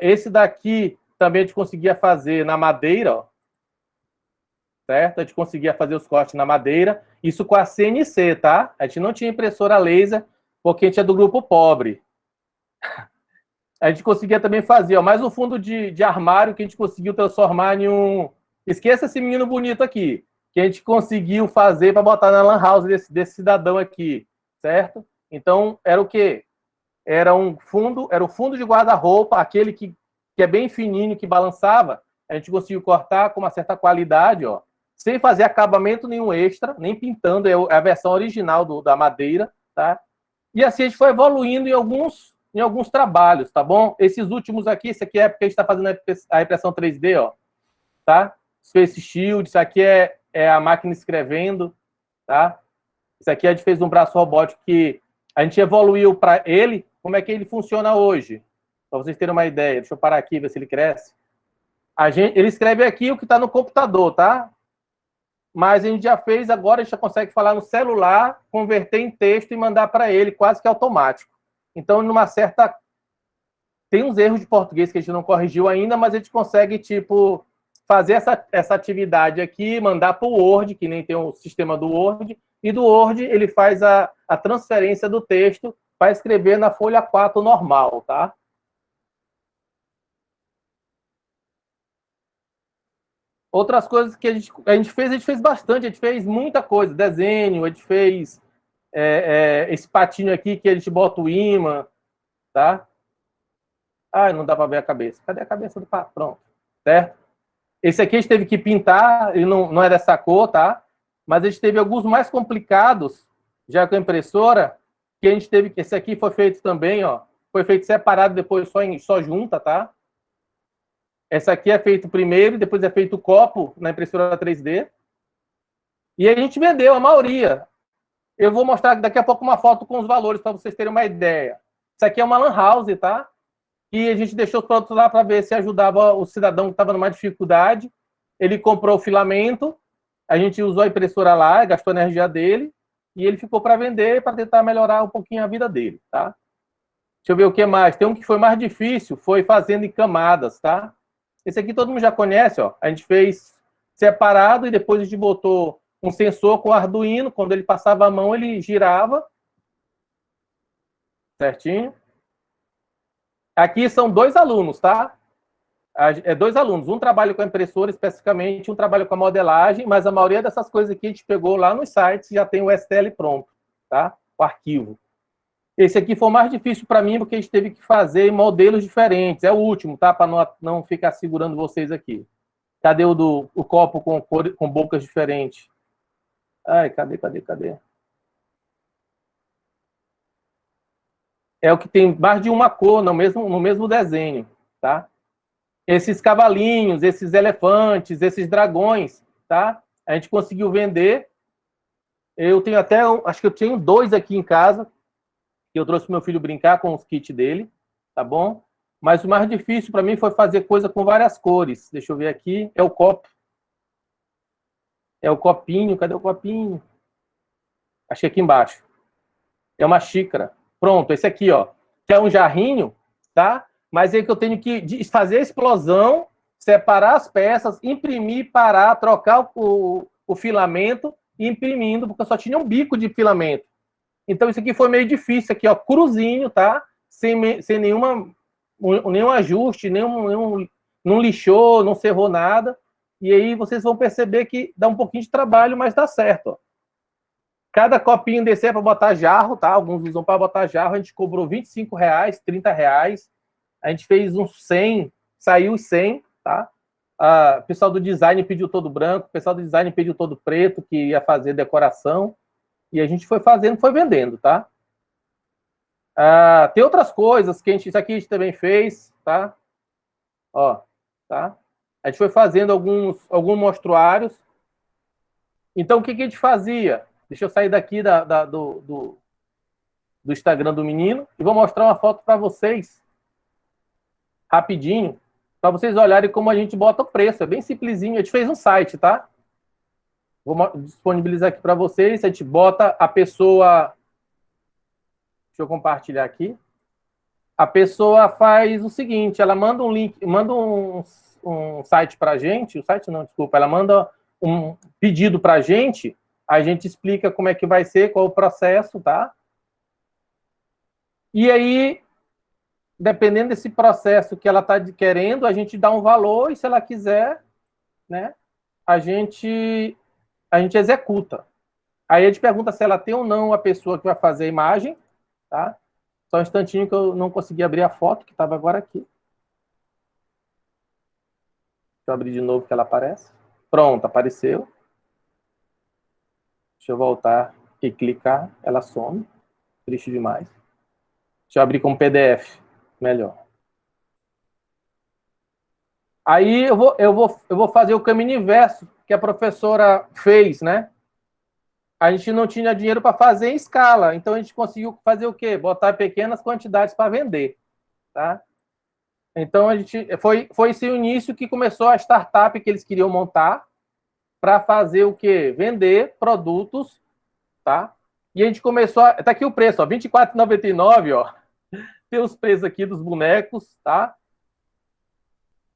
Esse daqui também a gente conseguia fazer na madeira, ó, certo? A gente conseguia fazer os cortes na madeira, isso com a CNC, tá? A gente não tinha impressora laser, porque a gente é do grupo pobre. A gente conseguia também fazer, ó, mais um fundo de armário que a gente conseguiu transformar em um... Esqueça esse menino bonito aqui, que a gente conseguiu fazer para botar na lan house desse cidadão aqui, certo? Então, era o quê? Era o fundo de guarda-roupa, aquele que é bem fininho, que balançava. A gente conseguiu cortar com uma certa qualidade, ó, sem fazer acabamento nenhum extra, nem pintando, é a versão original da madeira, tá? E assim a gente foi evoluindo em alguns trabalhos, tá bom? Esses últimos aqui, esse aqui é porque a gente está fazendo a impressão 3D, ó, tá? Space Shield, isso aqui é a máquina escrevendo, tá? Isso aqui a gente fez um braço robótico que a gente evoluiu para ele. Como é que ele funciona hoje? Para vocês terem uma ideia. Deixa eu parar aqui, ver se ele cresce. Ele escreve aqui o que está no computador, tá? Mas a gente já fez, agora a gente já consegue falar no celular, converter em texto e mandar para ele, quase que automático. Então, tem uns erros de português que a gente não corrigiu ainda, mas a gente consegue, tipo, fazer essa atividade aqui, mandar para o Word, que nem tem o sistema do Word, e do Word ele faz a transferência do texto para escrever na folha 4 normal, tá? Outras coisas que a gente fez bastante, a gente fez muita coisa, desenho, a gente fez esse patinho aqui que a gente bota o imã, tá? Ai, não dá para ver a cabeça. Cadê a cabeça do pato? Pronto, certo? Esse aqui a gente teve que pintar, ele não é dessa cor, tá? Mas a gente teve alguns mais complicados, já com a impressora, que a gente teve que... Esse aqui foi feito também, ó, foi feito separado, depois só junta, tá? Essa aqui é feito primeiro, depois é feito o copo na impressora 3D. E a gente vendeu a maioria. Eu vou mostrar daqui a pouco uma foto com os valores para vocês terem uma ideia. Isso aqui é uma lan house, tá? E a gente deixou os produtos lá para ver se ajudava o cidadão que estava numa dificuldade. Ele comprou o filamento, a gente usou a impressora lá, gastou a energia dele, e ele ficou para vender para tentar melhorar um pouquinho a vida dele, tá? Deixa eu ver o que mais. Tem um que foi mais difícil, foi fazendo em camadas, tá? Esse aqui todo mundo já conhece, ó. A gente fez separado e depois a gente botou um sensor com Arduino. Quando ele passava a mão, ele girava. Certinho. Aqui são 2 alunos, tá? 2 alunos. Um trabalha com a impressora especificamente, um trabalha com a modelagem, mas a maioria dessas coisas aqui a gente pegou lá nos sites e já tem o STL pronto, tá? O arquivo. Esse aqui foi o mais difícil para mim, porque a gente teve que fazer modelos diferentes. É o último, tá? Para não ficar segurando vocês aqui. Cadê o copo com bocas diferentes? Ai, cadê? É o que tem mais de uma cor no mesmo desenho, tá? esses cavalinhos, esses elefantes, esses dragões, tá? A gente conseguiu vender. Eu tenho até, acho que eu tenho 2 aqui em casa, que eu trouxe pro meu filho brincar com os kits dele, tá bom? Mas o mais difícil para mim foi fazer coisa com várias cores. Deixa eu ver aqui, é o copo. É o copinho, cadê o copinho? Achei aqui embaixo. É uma xícara. Pronto, esse aqui, ó. Que é um jarrinho, tá? Mas é que eu tenho que fazer a explosão, separar as peças, imprimir, parar, trocar o filamento e imprimindo, porque eu só tinha um bico de filamento. Então isso aqui foi meio difícil, aqui, ó, cruzinho, tá? Sem nenhum ajuste, não lixou, não serrou nada. E aí vocês vão perceber que dá um pouquinho de trabalho, mas dá certo, ó. Cada copinho desse é para botar jarro, tá? Alguns usam para botar jarro. A gente cobrou R$25, R$30. A gente fez uns 100, saiu os 100, tá? O pessoal do design pediu todo branco, o pessoal do design pediu todo preto, que ia fazer decoração. E a gente foi fazendo, foi vendendo, tá? Tem outras coisas que isso aqui a gente também fez, tá? Ó, tá? A gente foi fazendo alguns mostruários. Então, o que a gente fazia? Deixa eu sair daqui do Instagram do menino e vou mostrar uma foto para vocês, rapidinho, para vocês olharem como a gente bota o preço. É bem simplesinho. A gente fez um site, tá? Vou disponibilizar aqui para vocês. A gente bota a pessoa... Deixa eu compartilhar aqui. A pessoa faz o seguinte, ela manda um link, manda um site para a gente, o site não, desculpa, ela manda um pedido para a gente explica como é que vai ser, qual é o processo, tá? E aí, dependendo desse processo que ela está querendo, a gente dá um valor e se ela quiser, né, a gente executa. Aí a gente pergunta se ela tem ou não a pessoa que vai fazer a imagem, tá? Só um instantinho que eu não consegui abrir a foto, que estava agora aqui. Deixa eu abrir de novo que ela aparece. Pronto, apareceu. Deixa eu voltar e clicar, ela some. Triste demais. Deixa eu abrir como PDF, melhor. Aí eu vou fazer o caminho inverso que a professora fez, né? A gente não tinha dinheiro para fazer em escala, então a gente conseguiu fazer o quê? Botar pequenas quantidades para vender, tá? Então a gente foi esse o início que começou a startup que eles queriam montar para fazer o quê? Vender produtos, tá? E a gente começou tá aqui o preço, ó, R$24,99, ó. Tem os preços aqui dos bonecos, tá?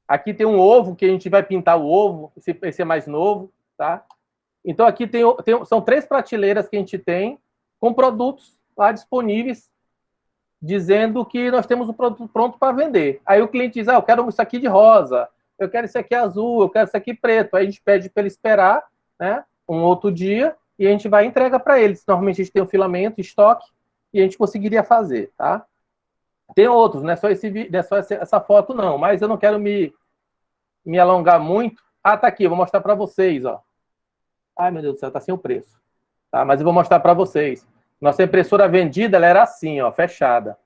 Aqui tem um ovo que a gente vai pintar o ovo, esse é mais novo, tá? Então, aqui são 3 prateleiras que a gente tem com produtos lá disponíveis, dizendo que nós temos o produto pronto para vender. Aí o cliente diz, eu quero isso aqui de rosa, eu quero isso aqui azul, eu quero isso aqui preto. Aí a gente pede para ele esperar, né, um outro dia e a gente vai e entrega para eles. Normalmente a gente tem um filamento, estoque, e a gente conseguiria fazer, tá? Tem outros, não é só essa foto não, mas eu não quero me alongar muito. Tá aqui, eu vou mostrar para vocês, ó. Ai, meu Deus do céu, tá sem o preço. Tá? Mas eu vou mostrar para vocês. Nossa impressora vendida, ela era assim, ó, fechada.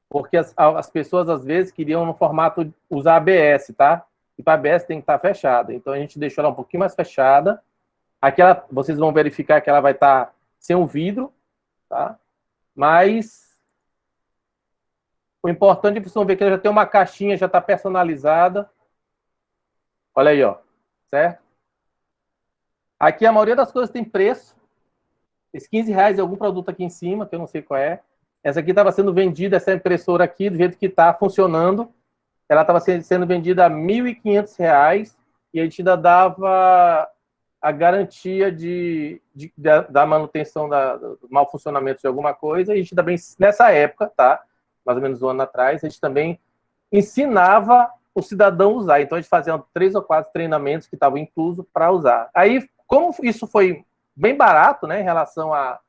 Porque as pessoas, às vezes, queriam no formato usar ABS, tá? E para ABS tem que estar fechada. Então, a gente deixou ela um pouquinho mais fechada. Aqui, vocês vão verificar que ela vai estar sem o vidro, tá? Mas o importante é que vocês vão ver que ela já tem uma caixinha, já está personalizada. Olha aí, ó. Certo? Aqui a maioria das coisas tem preço. Esses R$15 é algum produto aqui em cima, que eu não sei qual é. Essa aqui estava sendo vendida, essa impressora aqui, do jeito que está funcionando. Ela estava sendo vendida a R$1.500 e a gente ainda dava a garantia da manutenção, do mau funcionamento de alguma coisa. E a gente também, nessa época, tá? Mais ou menos um ano atrás, a gente também ensinava o cidadão a usar. Então, a gente fazia 3 ou 4 treinamentos que estavam inclusos para usar. Aí, como isso foi bem barato, né, em relação a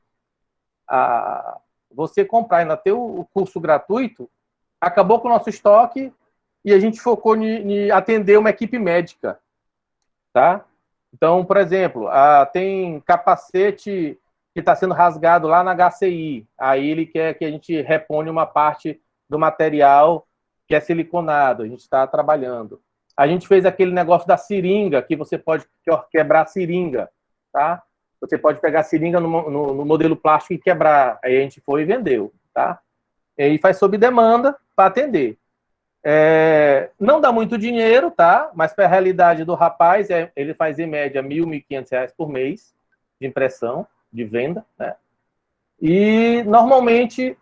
você comprar e ainda ter o curso gratuito, acabou com o nosso estoque e a gente focou em atender uma equipe médica, tá? Então, por exemplo, tem capacete que está sendo rasgado lá na HCI, aí ele quer que a gente reponha uma parte do material que é siliconado, a gente está trabalhando. A gente fez aquele negócio da seringa, que você pode quebrar a seringa, tá? Você pode pegar a seringa no modelo plástico e quebrar. Aí a gente foi e vendeu, tá? E aí faz sob demanda para atender. Não dá muito dinheiro, tá? Mas para a realidade do rapaz, ele faz em média R$ 1.500 por mês de impressão, de venda, né? E normalmente,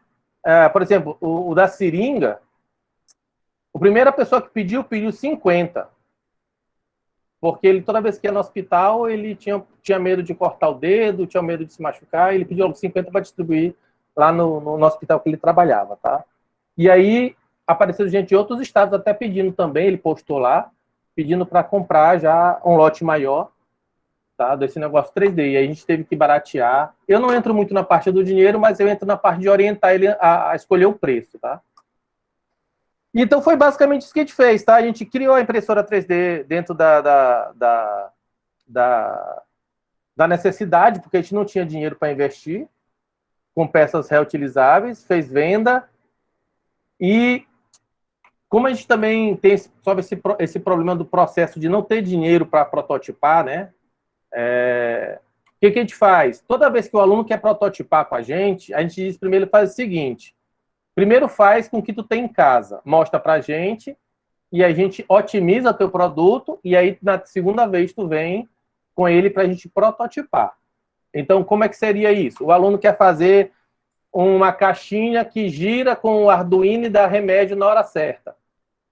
por exemplo, o da seringa, a primeira pessoa que pediu 50. Porque ele, toda vez que ia no hospital, ele tinha medo de cortar o dedo, tinha medo de se machucar, e ele pediu 50 para distribuir lá no hospital que ele trabalhava, tá? E aí, apareceu gente de outros estados até pedindo também, ele postou lá, pedindo para comprar já um lote maior, tá? Desse negócio 3D. E aí a gente teve que baratear. Eu não entro muito na parte do dinheiro, mas eu entro na parte de orientar ele a escolher o preço, tá? Então, foi basicamente isso que a gente fez, tá? A gente criou a impressora 3D dentro da necessidade, porque a gente não tinha dinheiro para investir, com peças reutilizáveis, fez venda, e como a gente também tem sobre esse problema do processo de não ter dinheiro para prototipar, né? O que a gente faz? Toda vez que o aluno quer prototipar com a gente diz primeiro, faz o seguinte: primeiro faz com o que tu tem em casa, mostra pra gente, e a gente otimiza teu produto, e aí na segunda vez tu vem com ele pra gente prototipar. Então, como é que seria isso? O aluno quer fazer uma caixinha que gira com o Arduino e dá remédio na hora certa.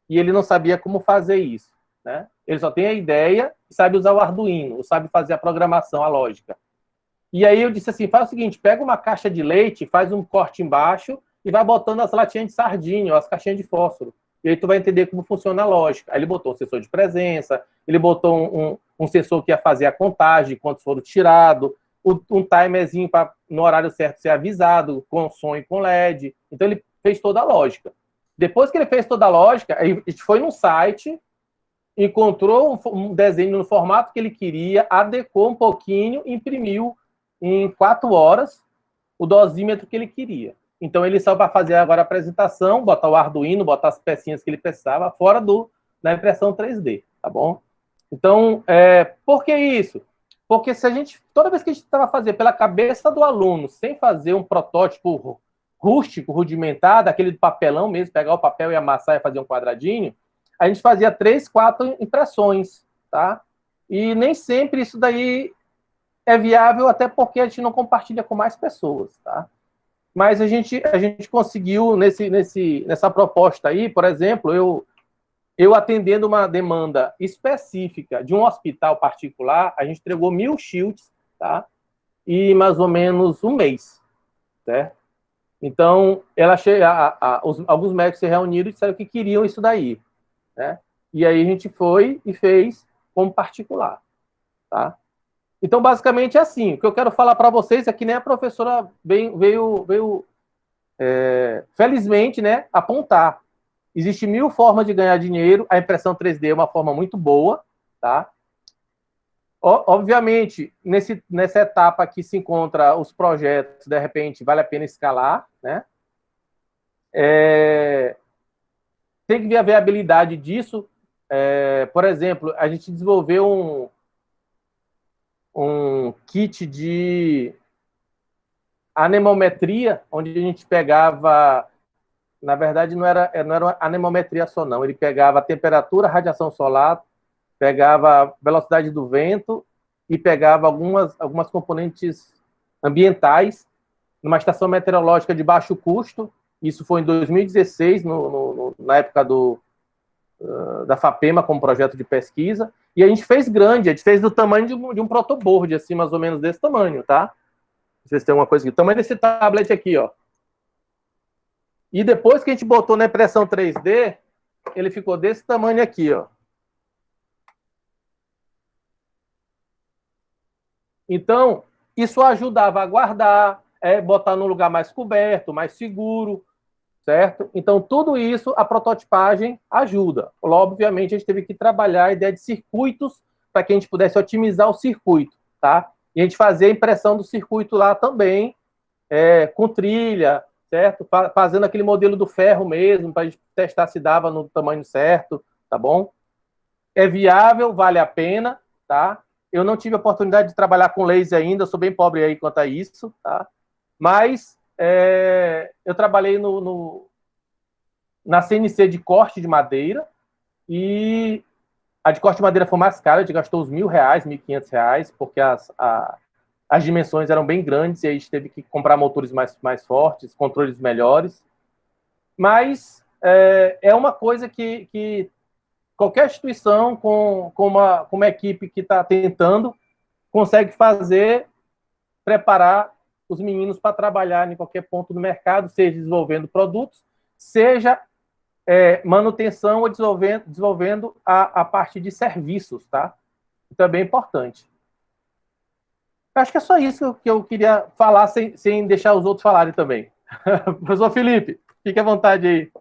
E ele não sabia como fazer isso, né? Ele só tem a ideia e sabe usar o Arduino, sabe fazer a programação, a lógica. E aí eu disse assim, faz o seguinte, pega uma caixa de leite, faz um corte embaixo, e vai botando as latinhas de sardinha, as caixinhas de fósforo. E aí tu vai entender como funciona a lógica. Aí ele botou um sensor de presença, ele botou um sensor que ia fazer a contagem, quantos foram tirados, um timerzinho para no horário certo ser avisado, com som e com LED. Então ele fez toda a lógica. Depois que ele fez toda a lógica, aí a gente foi num site, encontrou um desenho no formato que ele queria, adequou um pouquinho, imprimiu em 4 horas o dosímetro que ele queria. Então, ele só vai fazer agora a apresentação, botar o Arduino, botar as pecinhas que ele precisava, fora da impressão 3D, tá bom? Então, por que isso? Porque toda vez que a gente estava fazendo pela cabeça do aluno, sem fazer um protótipo rústico, rudimentar, daquele de papelão mesmo, pegar o papel e amassar e fazer um quadradinho, a gente fazia 3, 4 impressões, tá? E nem sempre isso daí é viável, até porque a gente não compartilha com mais pessoas, tá? Mas a gente conseguiu, nessa proposta aí, por exemplo, eu atendendo uma demanda específica de um hospital particular, a gente entregou 1.000 shields, tá? E mais ou menos um mês, certo? Então, alguns médicos se reuniram e disseram que queriam isso daí, né? E aí a gente foi e fez como particular, tá? Então, basicamente, é assim. O que eu quero falar para vocês é que nem a professora veio felizmente, né, apontar. Existem 1.000 formas de ganhar dinheiro. A impressão 3D é uma forma muito boa, tá? Obviamente, nessa etapa aqui se encontra os projetos, de repente, vale a pena escalar, né? Tem que ver a viabilidade disso. Por exemplo, a gente desenvolveu um kit de anemometria, onde a gente pegava, na verdade não era anemometria só não, ele pegava a temperatura, a radiação solar, pegava a velocidade do vento e pegava algumas componentes ambientais numa estação meteorológica de baixo custo. Isso foi em 2016, na época da FAPEMA, como projeto de pesquisa. E a gente fez grande, a gente fez do tamanho de um protoboard, assim, mais ou menos desse tamanho, tá? Vocês têm uma coisa aqui. O tamanho desse tablet aqui, ó. E depois que a gente botou na impressão 3D, ele ficou desse tamanho aqui, ó. Então, isso ajudava a guardar, botar num lugar mais coberto, mais seguro, certo? Então, tudo isso, a prototipagem ajuda. Obviamente, a gente teve que trabalhar a ideia de circuitos para que a gente pudesse otimizar o circuito, tá? E a gente fazia a impressão do circuito lá também, com trilha, certo? Fazendo aquele modelo do ferro mesmo, para a gente testar se dava no tamanho certo, tá bom? É viável, vale a pena, tá? Eu não tive a oportunidade de trabalhar com laser ainda, sou bem pobre aí quanto a isso, tá? Mas eu trabalhei na CNC de corte de madeira, e a de corte de madeira foi mais cara, a gente gastou uns R$1.000, R$1.500, porque as dimensões eram bem grandes e a gente teve que comprar motores mais fortes, controles melhores. Mas é uma coisa que qualquer instituição com uma equipe que está tentando consegue fazer, preparar os meninos para trabalhar em qualquer ponto do mercado, seja desenvolvendo produtos, seja manutenção ou desenvolvendo a parte de serviços, tá? Então é bem importante. Acho que é só isso que eu queria falar, sem deixar os outros falarem também. Professor Felipe, fique à vontade aí.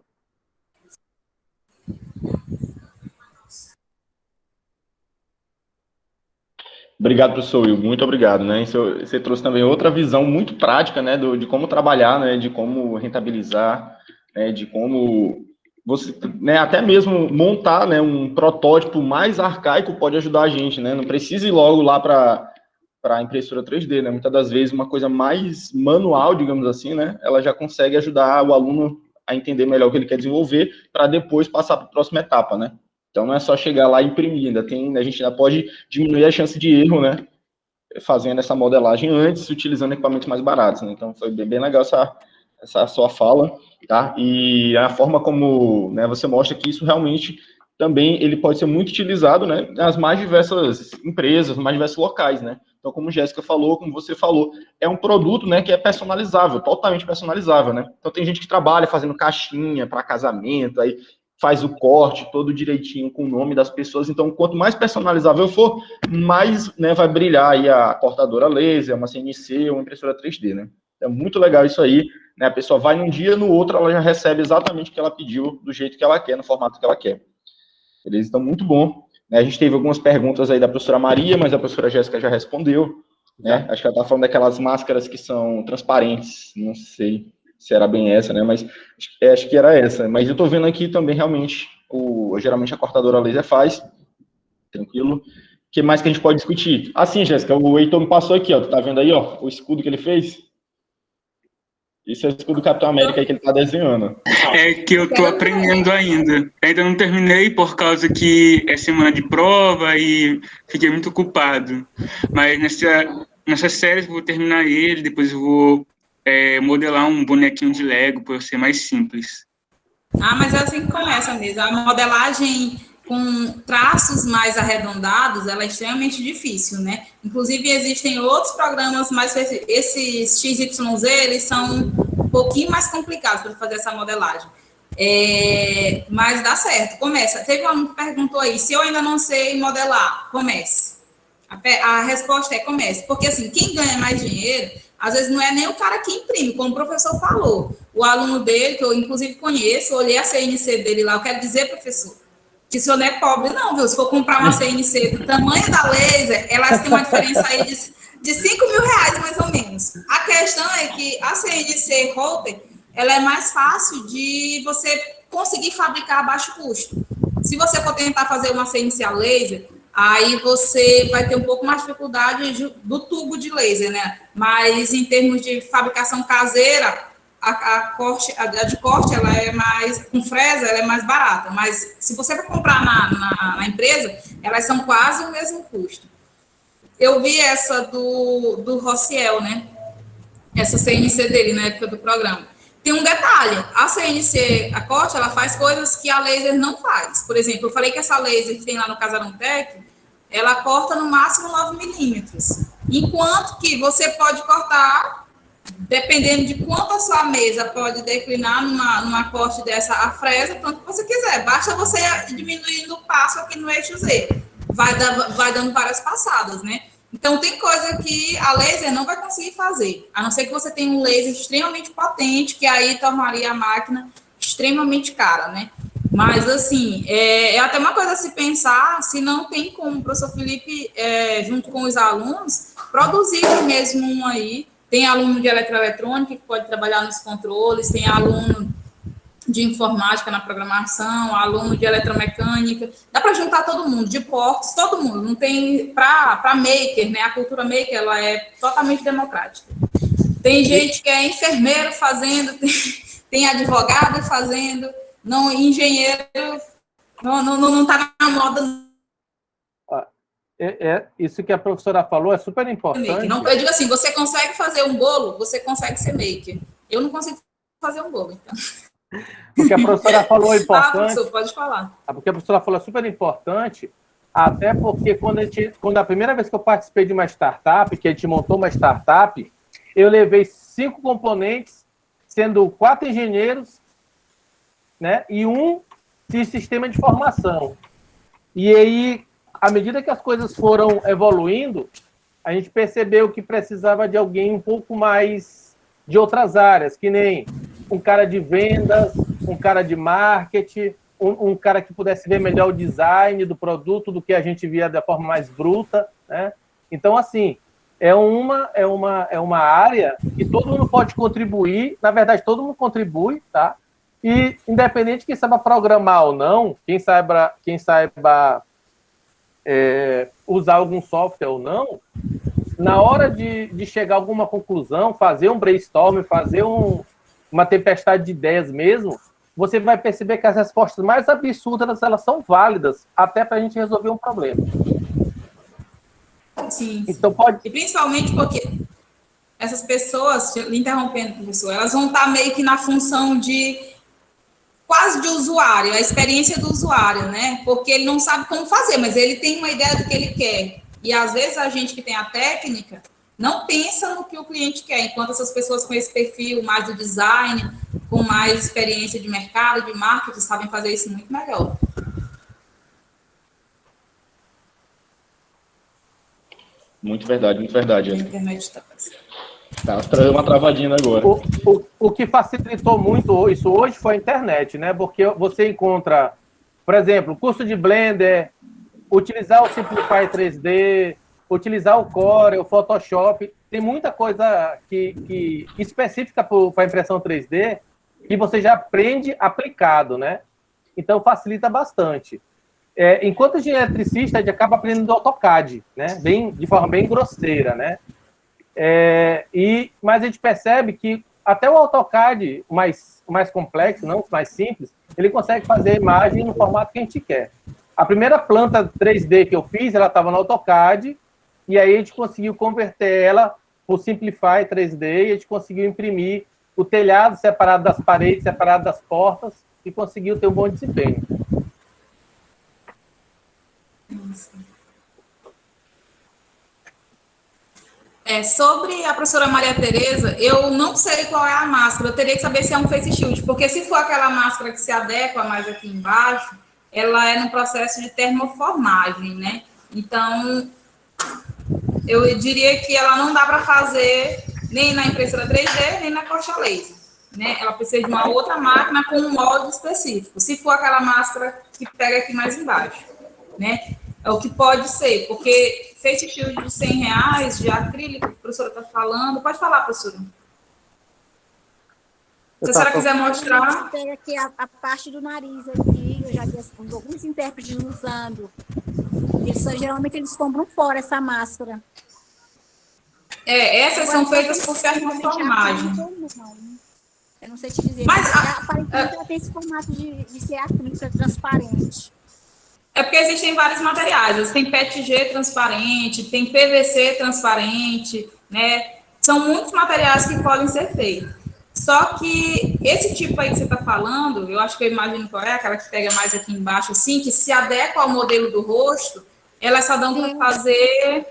Obrigado, professor Will, muito obrigado, né? Você trouxe também outra visão muito prática, né, de como trabalhar, né, de como rentabilizar, né, de como você, né, até mesmo montar, né, um protótipo mais arcaico pode ajudar a gente, né? Não precisa ir logo lá para a impressora 3D, né? Muitas das vezes uma coisa mais manual, digamos assim, né, ela já consegue ajudar o aluno a entender melhor o que ele quer desenvolver para depois passar para a próxima etapa, né? Então, não é só chegar lá e imprimir, a gente ainda pode diminuir a chance de erro, né, fazendo essa modelagem antes, utilizando equipamentos mais baratos, né? Então, foi bem legal essa sua fala, tá? E a forma como, né, você mostra que isso realmente também ele pode ser muito utilizado, né, nas mais diversas empresas, nos mais diversos locais, né? Então, como Jéssica falou, como você falou, é um produto, né, que é personalizável, totalmente personalizável, né? Então, tem gente que trabalha fazendo caixinha para casamento, aí faz o corte todo direitinho com o nome das pessoas. Então, quanto mais personalizável for, mais, né, vai brilhar aí a cortadora laser, uma CNC, uma impressora 3D, né? É muito legal isso aí, né? A pessoa vai num dia, no outro ela já recebe exatamente o que ela pediu, do jeito que ela quer, no formato que ela quer. Beleza? Então, muito bom. A gente teve algumas perguntas aí da professora Maria, mas a professora Jéssica já respondeu, né? Acho que ela está falando daquelas máscaras que são transparentes, não sei se era bem essa, né? Mas acho que era essa. Mas eu estou vendo aqui também, realmente, geralmente a cortadora laser faz. Tranquilo. O que mais que a gente pode discutir? Ah, sim, Jéssica, o Heitor me passou aqui, ó. Tu tá vendo aí, ó, o escudo que ele fez? Esse é o escudo do Capitão América aí que ele tá desenhando. É que eu tô aprendendo ainda. Ainda não terminei por causa que é semana de prova e fiquei muito ocupado. Mas nessa série eu vou terminar ele, depois eu vou modelar um bonequinho de Lego para ser mais simples. Ah, mas é assim que começa mesmo. A modelagem com traços mais arredondados, ela é extremamente difícil, né? Inclusive, existem outros programas mais... Esses XYZ, eles são um pouquinho mais complicados para fazer essa modelagem. Mas dá certo, começa. Teve um aluno que perguntou aí, se eu ainda não sei modelar, comece. A resposta é comece. Porque, assim, quem ganha mais dinheiro, às vezes não é nem o cara que imprime, como o professor falou. O aluno dele, que eu inclusive conheço, olhei a CNC dele lá, eu quero dizer, professor, que o senhor não é pobre, não, viu? Se for comprar uma CNC do tamanho da laser, elas têm uma diferença aí de R$5.000, mais ou menos. A questão é que a CNC Roper, ela é mais fácil de você conseguir fabricar a baixo custo. Se você for tentar fazer uma CNC a laser, aí você vai ter um pouco mais de dificuldade do tubo de laser, né? Mas em termos de fabricação caseira, a de corte, ela é mais, com fresa, ela é mais barata, mas se você for comprar na empresa, elas são quase o mesmo custo. Eu vi essa do Rossiel, né? Essa CNC dele, na época do programa. Tem um detalhe, a CNC, a corte, ela faz coisas que a laser não faz. Por exemplo, eu falei que essa laser que tem lá no Casarão Tech, ela corta no máximo 9 milímetros. Enquanto que você pode cortar, dependendo de quanto a sua mesa pode declinar numa corte dessa, a fresa, tanto que você quiser. Basta você diminuir o passo aqui no eixo Z. Vai dando várias passadas, né? Então, tem coisa que a laser não vai conseguir fazer, a não ser que você tenha um laser extremamente potente, que aí tornaria a máquina extremamente cara, né? Mas, assim, é até uma coisa a se pensar, se não tem como o professor Felipe, junto com os alunos, produzir mesmo um aí. Tem aluno de eletroeletrônica que pode trabalhar nos controles, tem aluno de informática na programação, aluno de eletromecânica, dá para juntar todo mundo, de portos, todo mundo, não tem para maker, né? A cultura maker, ela é totalmente democrática. Tem gente que é enfermeiro fazendo, tem advogado fazendo, não engenheiro, não tá na moda. Isso que a professora falou é super importante. Não, eu digo assim, você consegue fazer um bolo, você consegue ser maker. Eu não consigo fazer um bolo, então. O que a professora falou é importante. Professor, pode falar. Porque a professora falou é super importante, até porque quando a primeira vez que eu participei de uma startup, que a gente montou uma startup, eu levei 5 componentes, sendo 4 engenheiros, né, e um de sistema de informação. E aí, à medida que as coisas foram evoluindo, a gente percebeu que precisava de alguém um pouco mais de outras áreas, que nem um cara de vendas, um cara de marketing, um cara que pudesse ver melhor o design do produto do que a gente via da forma mais bruta, né? Então, assim, é uma área que todo mundo pode contribuir, na verdade, todo mundo contribui, tá? E, independente quem saiba programar ou não, quem saiba usar algum software ou não, na hora de chegar a alguma conclusão, fazer um brainstorm, fazer uma tempestade de ideias mesmo, você vai perceber que as respostas mais absurdas, elas são válidas, até para a gente resolver um problema. Sim. Então pode... E principalmente porque essas pessoas, lhe interrompendo, professor, elas vão estar meio que na função quase de usuário, a experiência do usuário, né? Porque ele não sabe como fazer, mas ele tem uma ideia do que ele quer. E às vezes a gente que tem a técnica não pensa no que o cliente quer, enquanto essas pessoas com esse perfil mais do design, com mais experiência de mercado, de marketing, sabem fazer isso muito melhor. Muito verdade, muito verdade. A internet está uma travadinha agora. O que facilitou muito isso hoje foi a internet, né? Porque você encontra, por exemplo, curso de Blender, utilizar o Simplify 3D, utilizar o Core, o Photoshop, tem muita coisa que específica para a impressão 3D que você já aprende aplicado, né? Então, facilita bastante. Enquanto a gente é eletricista, a gente acaba aprendendo AutoCAD, né? De forma bem grosseira, né? Mas a gente percebe que até o AutoCAD, o mais complexo, não o mais simples, ele consegue fazer a imagem no formato que a gente quer. A primeira planta 3D que eu fiz, ela estava no AutoCAD, e aí a gente conseguiu converter ela por Simplify 3D, e a gente conseguiu imprimir o telhado separado das paredes, separado das portas, e conseguiu ter um bom desempenho. Sobre a professora Maria Tereza, eu não sei qual é a máscara, eu teria que saber se é um face shield, porque se for aquela máscara que se adequa mais aqui embaixo, ela é no processo de termoformagem, né? Então, eu diria que ela não dá para fazer nem na impressora 3D, nem na coxa laser, né? Ela precisa de uma outra máquina com um molde específico, se for aquela máscara que pega aqui mais embaixo, né? É o que pode ser, porque face shield de R$100 de acrílico, a professora está falando. Pode falar, professora. Se a senhora quiser mostrar. Tem aqui a parte do nariz aqui, eu já vi alguns intérpretes usando. Geralmente eles compram fora essa máscara. Essas são feitas por termoformagem. Eu não sei te dizer, mas aparentemente ela tem esse formato de ser acrílica transparente. É porque existem vários materiais, tem PETG transparente, tem PVC transparente, né? São muitos materiais que podem ser feitos. Só que esse tipo aí que você está falando, eu acho que eu imagino qual é, aquela que pega mais aqui embaixo, assim, que se adequa ao modelo do rosto, elas só dão para fazer,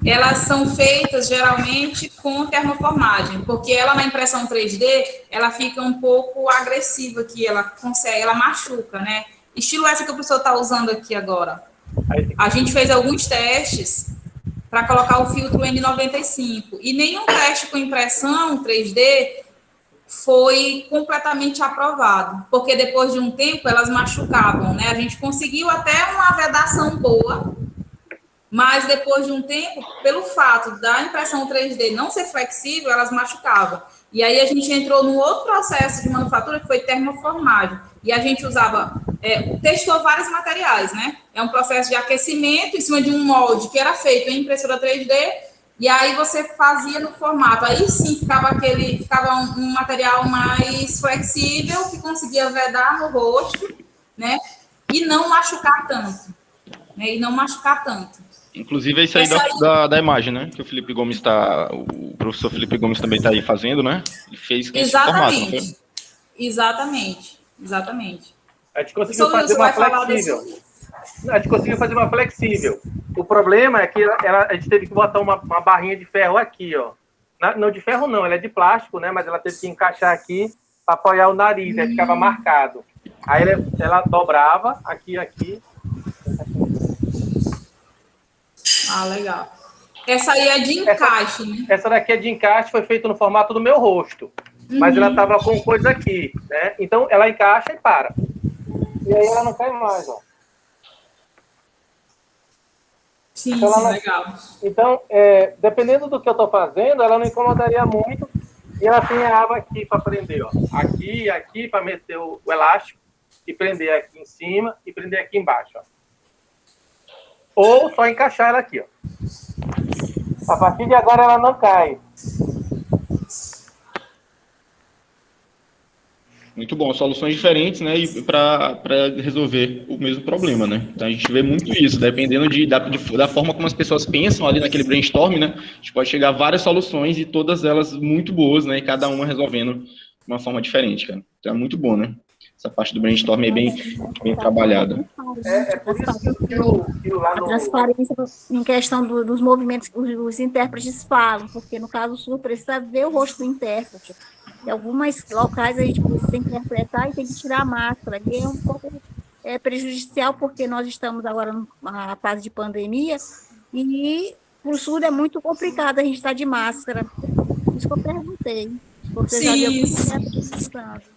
elas são feitas geralmente com termoformagem, porque ela na impressão 3D, ela fica um pouco agressiva aqui, ela machuca, né? Estilo essa que o professor está usando aqui agora. A gente fez alguns testes para colocar o filtro N95 e nenhum teste com impressão 3D foi completamente aprovado, porque depois de um tempo elas machucavam, né? A gente conseguiu até uma vedação boa, Mas depois de um tempo, pelo fato da impressão 3D não ser flexível, elas machucavam. E aí a gente entrou num outro processo de manufatura que foi termoformagem. E a gente testou vários materiais, né? É um processo de aquecimento em cima de um molde que era feito em impressora 3D, e aí você fazia no formato. Aí sim ficava um material mais flexível, que conseguia vedar no rosto, né? E não machucar tanto. Né? E não machucar tanto. Inclusive é isso aí da imagem, né? Que o Felipe Gomes o professor Felipe Gomes também está aí fazendo, né? Ele fez com esse formato, não foi? Exatamente. A gente conseguiu fazer uma flexível. A gente conseguiu fazer uma flexível. O problema é que a gente teve que botar uma barrinha de ferro aqui, ó. Não de ferro não, ela é de plástico, né? Mas ela teve que encaixar aqui para apoiar o nariz, aí ficava marcado. Aí ela dobrava aqui. Ah, legal. Essa aí é de encaixe, né? Essa daqui é de encaixe, foi feita no formato do meu rosto. Mas ela tava com coisa aqui, né? Então ela encaixa e para. E aí ela não cai mais, ó. Sim, então, sim, legal. Então, dependendo do que eu tô fazendo, ela não incomodaria muito. E ela tem a aba aqui para prender, ó. Aqui para meter o elástico e prender aqui em cima e prender aqui embaixo, ó. Ou só encaixar ela aqui, ó. A partir de agora ela não cai. Muito bom, soluções diferentes, né? E para resolver o mesmo problema, né? Então a gente vê muito isso, dependendo da forma como as pessoas pensam ali naquele brainstorm, né? A gente pode chegar a várias soluções e todas elas muito boas, né? E cada uma resolvendo de uma forma diferente, cara. Então é muito bom, né? Essa parte do brainstorm é bem trabalhada. Por isso que lá no... A transparência em questão dos movimentos que os intérpretes falam, porque no caso sul precisa ver o rosto do intérprete. Em alguns locais a gente precisa interpretar e tem que tirar a máscara. E é um pouco prejudicial, porque nós estamos agora na fase de pandemia e para o surdo é muito complicado a gente estar de máscara. Por isso que eu perguntei. Porque já deu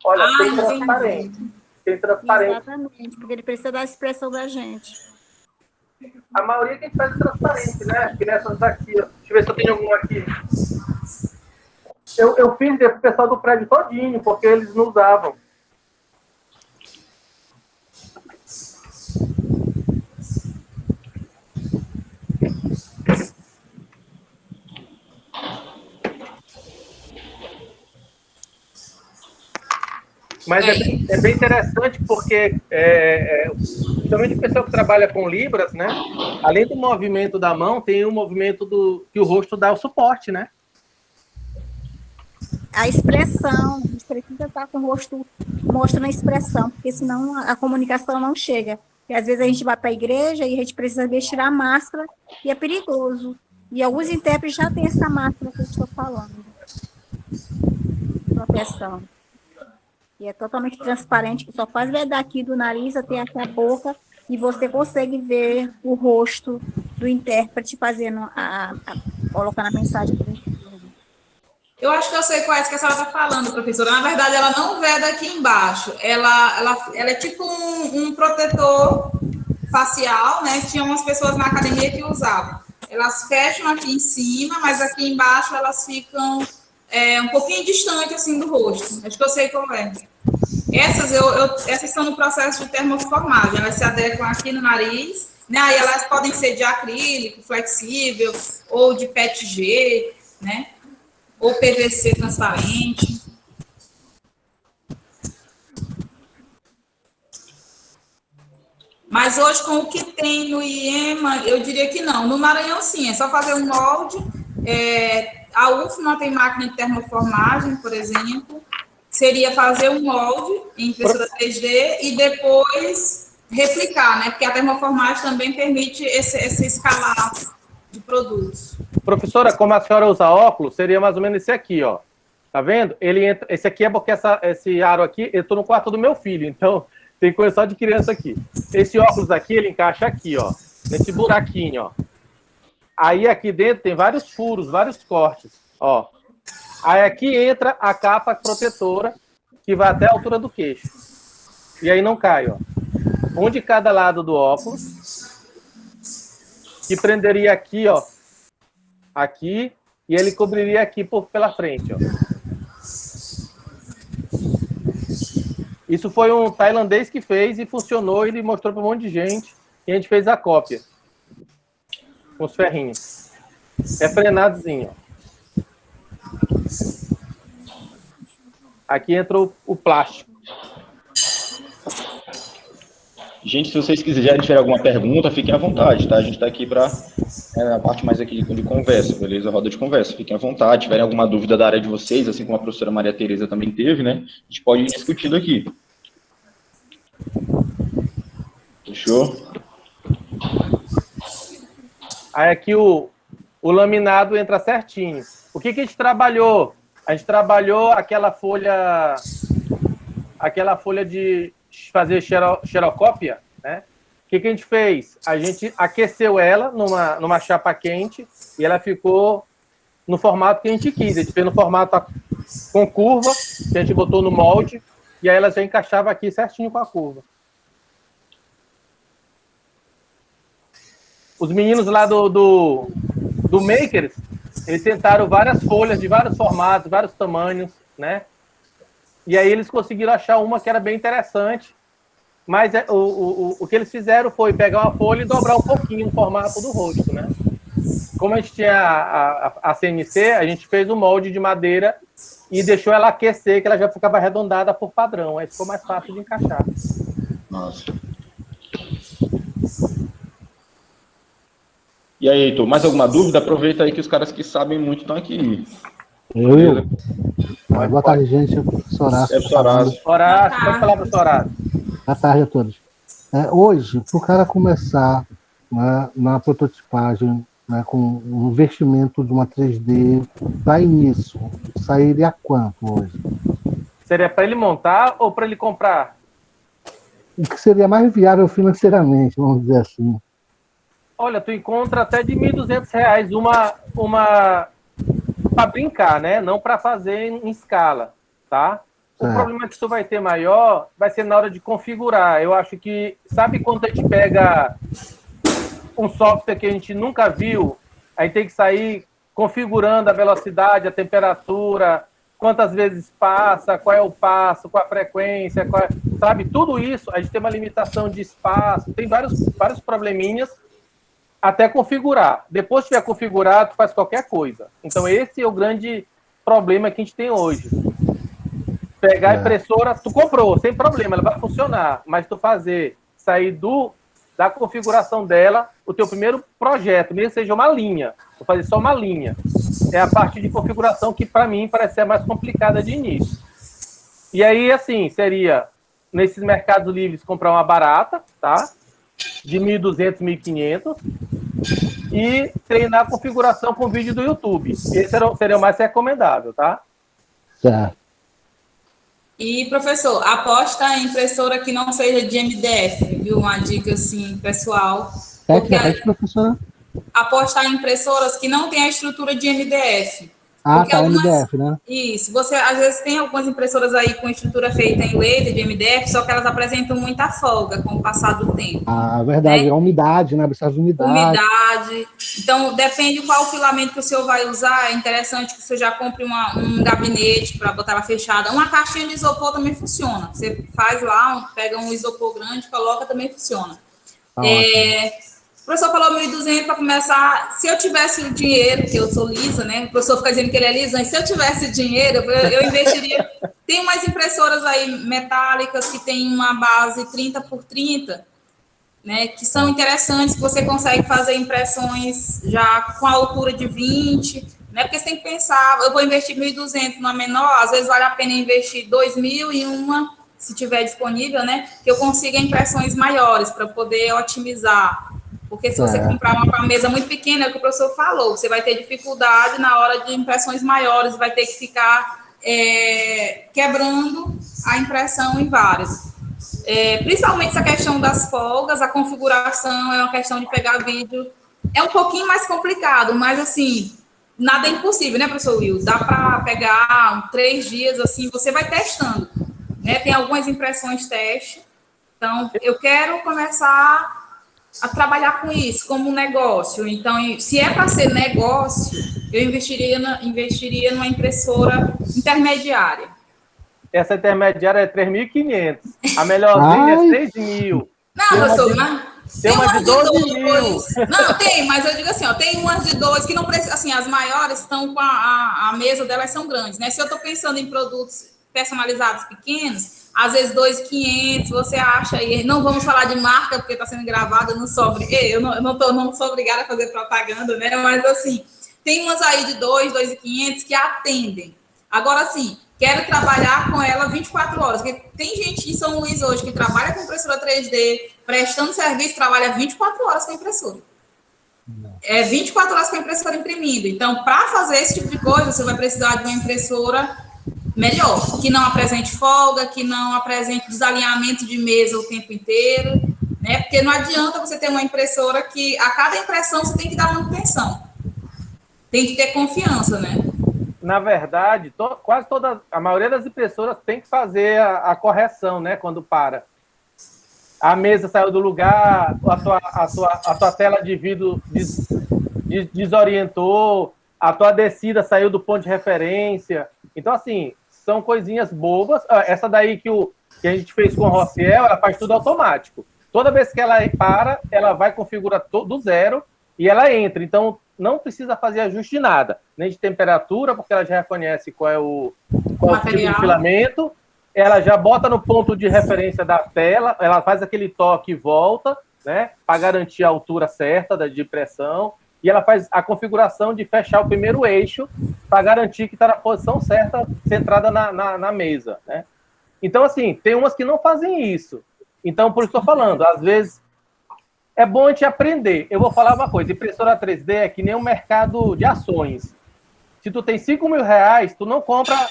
Olha, tem transparente. Tem transparente. Exatamente, porque ele precisa da expressão da gente. A maioria que a gente faz transparente, né? Acho que nessas daqui, ó. Deixa eu ver se eu tenho alguma aqui. Eu fiz pro pessoal do prédio todinho, porque eles não usavam. Mas é bem interessante porque, principalmente o pessoal que trabalha com Libras, né? Além do movimento da mão, tem o movimento que o rosto dá o suporte, né? A expressão, a gente precisa estar com o rosto mostrando a expressão, porque senão a comunicação não chega. E às vezes a gente vai para a igreja e a gente precisa tirar a máscara e é perigoso. E alguns intérpretes já têm essa máscara que eu estou falando. Proteção. E é totalmente transparente, que só faz ver daqui do nariz até aqui a boca, e você consegue ver o rosto do intérprete fazendo colocando a mensagem. Eu acho que eu sei qual é que a senhora está falando, professora. Na verdade, ela não vê daqui embaixo. Ela é tipo um protetor facial, né? Tinha umas pessoas na academia que usavam. Elas fecham aqui em cima, mas aqui embaixo elas ficam um pouquinho distante assim do rosto. Acho que eu sei qual é. Essas são no processo de termoformagem. Elas se adequam aqui no nariz, né? Aí elas podem ser de acrílico, flexível, ou de PETG, né? Ou PVC transparente. Mas hoje, com o que tem no IEMA, eu diria que não. No Maranhão, sim, é só fazer um molde. A UFMA tem máquina de termoformagem, por exemplo. Seria fazer um molde em impressora 3D e depois replicar, né? Porque a termoformagem também permite esse escalar de produtos. Professora, como a senhora usa óculos, seria mais ou menos esse aqui, ó. Tá vendo? Ele entra. Esse aqui é porque esse aro aqui, eu tô no quarto do meu filho, então tem coisa só de criança aqui. Esse óculos aqui, ele encaixa aqui, ó. Nesse buraquinho, ó. Aí aqui dentro tem vários furos, vários cortes, ó. Aí aqui entra a capa protetora, que vai até a altura do queixo. E aí não cai, ó. Um de cada lado do óculos. que prenderia aqui, ó, aqui, e ele cobriria aqui pela frente, ó. Isso foi um tailandês que fez e funcionou, ele mostrou para um monte de gente, e a gente fez a cópia, com os ferrinhos. É frenadozinho, ó. Aqui entra o plástico. Gente, se vocês quiserem tiver alguma pergunta, fiquem à vontade, tá? A gente está aqui para a parte mais aqui de conversa, beleza? Roda de conversa. Fiquem à vontade. Se tiverem alguma dúvida da área de vocês, assim como a professora Maria Tereza também teve, né? A gente pode ir discutindo aqui. Fechou? Aí aqui o laminado entra certinho. O que a gente trabalhou? A gente trabalhou aquela folha de fazer xerocópia, né? O que a gente fez? A gente aqueceu ela numa chapa quente e ela ficou no formato que a gente quis. A gente fez no formato com curva, que a gente botou no molde, e aí ela já encaixava aqui certinho com a curva. Os meninos lá do Makers, eles tentaram várias folhas de vários formatos, vários tamanhos, né? E aí eles conseguiram achar uma que era bem interessante, mas o que eles fizeram foi pegar uma folha e dobrar um pouquinho o formato do rosto, né? Como a gente tinha a CNC, a gente fez um molde de madeira e deixou ela aquecer, que ela já ficava arredondada por padrão, aí ficou mais fácil de encaixar. Nossa. E aí, Heitor, mais alguma dúvida? Aproveita aí que os caras que sabem muito estão aqui. Boa tarde, gente. Professor Horácio. Horácio, pode falar, professor Horácio. Boa tarde a todos. Hoje, para o cara começar, né, na prototipagem, né, com um investimento de uma 3D, para início, sairia quanto hoje? Seria para ele montar ou para ele comprar? O que seria mais viável financeiramente, vamos dizer assim? Olha, tu encontra até de R$ 1.200 uma para brincar, né? Não para fazer em escala, tá? O problema que tu vai ter maior vai ser na hora de configurar. Eu acho que, sabe quando a gente pega um software que a gente nunca viu, aí tem que sair configurando a velocidade, a temperatura, quantas vezes passa, qual é o passo, qual a frequência, sabe? Tudo isso, a gente tem uma limitação de espaço, tem vários probleminhas até configurar. Depois que tiver configurado, tu faz qualquer coisa. Então, esse é o grande problema que a gente tem hoje. Pegar a impressora, tu comprou, sem problema, ela vai funcionar, mas tu sair da configuração dela, o teu primeiro projeto, mesmo que seja uma linha, vou fazer só uma linha, é a parte de configuração que, para mim, parece ser a mais complicada de início. E aí, assim, seria, nesses mercados livres, comprar uma barata, tá? De 1.200, 1.500, e treinar a configuração com vídeo do YouTube. Esse seria o mais recomendável, tá? Certo. E, professor, aposta em impressora que não seja de MDF, viu? Uma dica, assim, pessoal. Professora? Apostar em impressoras que não têm a estrutura de MDF. Ah, tá, MDF, né? Isso. Você, às vezes, tem algumas impressoras aí com estrutura feita em laser de MDF, só que elas apresentam muita folga com o passar do tempo. Ah, verdade. Né? A umidade, né? Precisa de umidade. Então, depende qual filamento que o senhor vai usar. É interessante que o senhor já compre um gabinete para botar ela fechada. Uma caixinha de isopor também funciona. Você faz lá, pega um isopor grande, coloca, também funciona. O professor falou 1.200 para começar. Se eu tivesse o dinheiro, que eu sou lisa, né? O professor fica dizendo que ele é lisão. E se eu tivesse dinheiro, eu investiria. Tem umas impressoras aí metálicas que tem uma base 30 por 30, né? Que são interessantes, que você consegue fazer impressões já com a altura de 20, né? Porque você tem que pensar, eu vou investir 1.200 numa menor, às vezes vale a pena investir 2.000 em uma, se tiver disponível, né? Que eu consiga impressões maiores para poder otimizar. Porque se você comprar uma mesa muito pequena, é o que o professor falou, você vai ter dificuldade na hora de impressões maiores, vai ter que ficar quebrando a impressão em várias. Principalmente essa questão das folgas, a configuração é uma questão de pegar vídeo. É um pouquinho mais complicado, mas assim, nada é impossível, né, professor Will? Dá para pegar 3 dias, assim, você vai testando, né? Tem algumas impressões teste. Então, eu quero começar a trabalhar com isso como um negócio. Então, se é para ser negócio, eu investiria numa impressora intermediária. Essa intermediária é 3.500. A melhorzinha é 6.000. Não, Tem uma professor, de- mas Tem uma de 12.000. Não, tem, mas eu digo assim, ó, tem umas de 2 que não precisa, assim, as maiores estão com a mesa delas são grandes, né? Se eu estou pensando em produtos personalizados pequenos, às vezes 2.500, você acha aí, não vamos falar de marca, porque está sendo gravado, eu não sou obrigada a fazer propaganda, né? Mas, assim, tem umas aí de 2.500 que atendem. Agora, assim, quero trabalhar com ela 24 horas, porque tem gente em São Luís hoje que trabalha com impressora 3D, prestando serviço, trabalha 24 horas com a impressora. 24 horas com a impressora imprimindo. Então, para fazer esse tipo de coisa, você vai precisar de uma impressora melhor, que não apresente folga, que não apresente desalinhamento de mesa o tempo inteiro, né? Porque não adianta você ter uma impressora que a cada impressão você tem que dar manutenção. Tem que ter confiança, né? Na verdade, quase todas, a maioria das impressoras tem que fazer a correção, né? Quando para. A mesa saiu do lugar, a tua tela de vidro desorientou, a tua descida saiu do ponto de referência. Então, assim, são coisinhas bobas. Essa daí que a gente fez com o Rossiel, ela faz tudo automático. Toda vez que ela para, ela vai configurar do zero e ela entra. Então, não precisa fazer ajuste de nada, nem de temperatura, porque ela já reconhece qual é o tipo de filamento. Ela já bota no ponto de referência da tela, ela faz aquele toque e volta, né, para garantir a altura certa de pressão, e ela faz a configuração de fechar o primeiro eixo para garantir que está na posição certa, centrada na mesa, né? Então, assim, tem umas que não fazem isso. Então, por isso estou falando, às vezes é bom a gente aprender. Eu vou falar uma coisa, impressora 3D é que nem um mercado de ações. Se tu tem 5 mil reais, tu não compra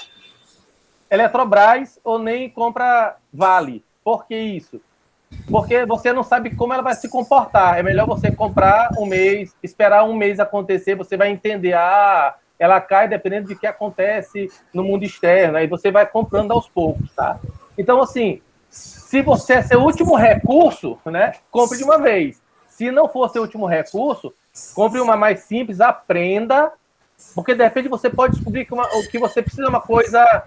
Eletrobras ou nem compra Vale. Por que isso? Porque você não sabe como ela vai se comportar. É melhor você comprar um mês, esperar um mês acontecer, você vai entender, ela cai dependendo de que acontece no mundo externo, aí você vai comprando aos poucos, tá? Então, assim, se você é seu último recurso, né, compre de uma vez. Se não for seu último recurso, compre uma mais simples, aprenda, porque de repente você pode descobrir que o que você precisa é uma coisa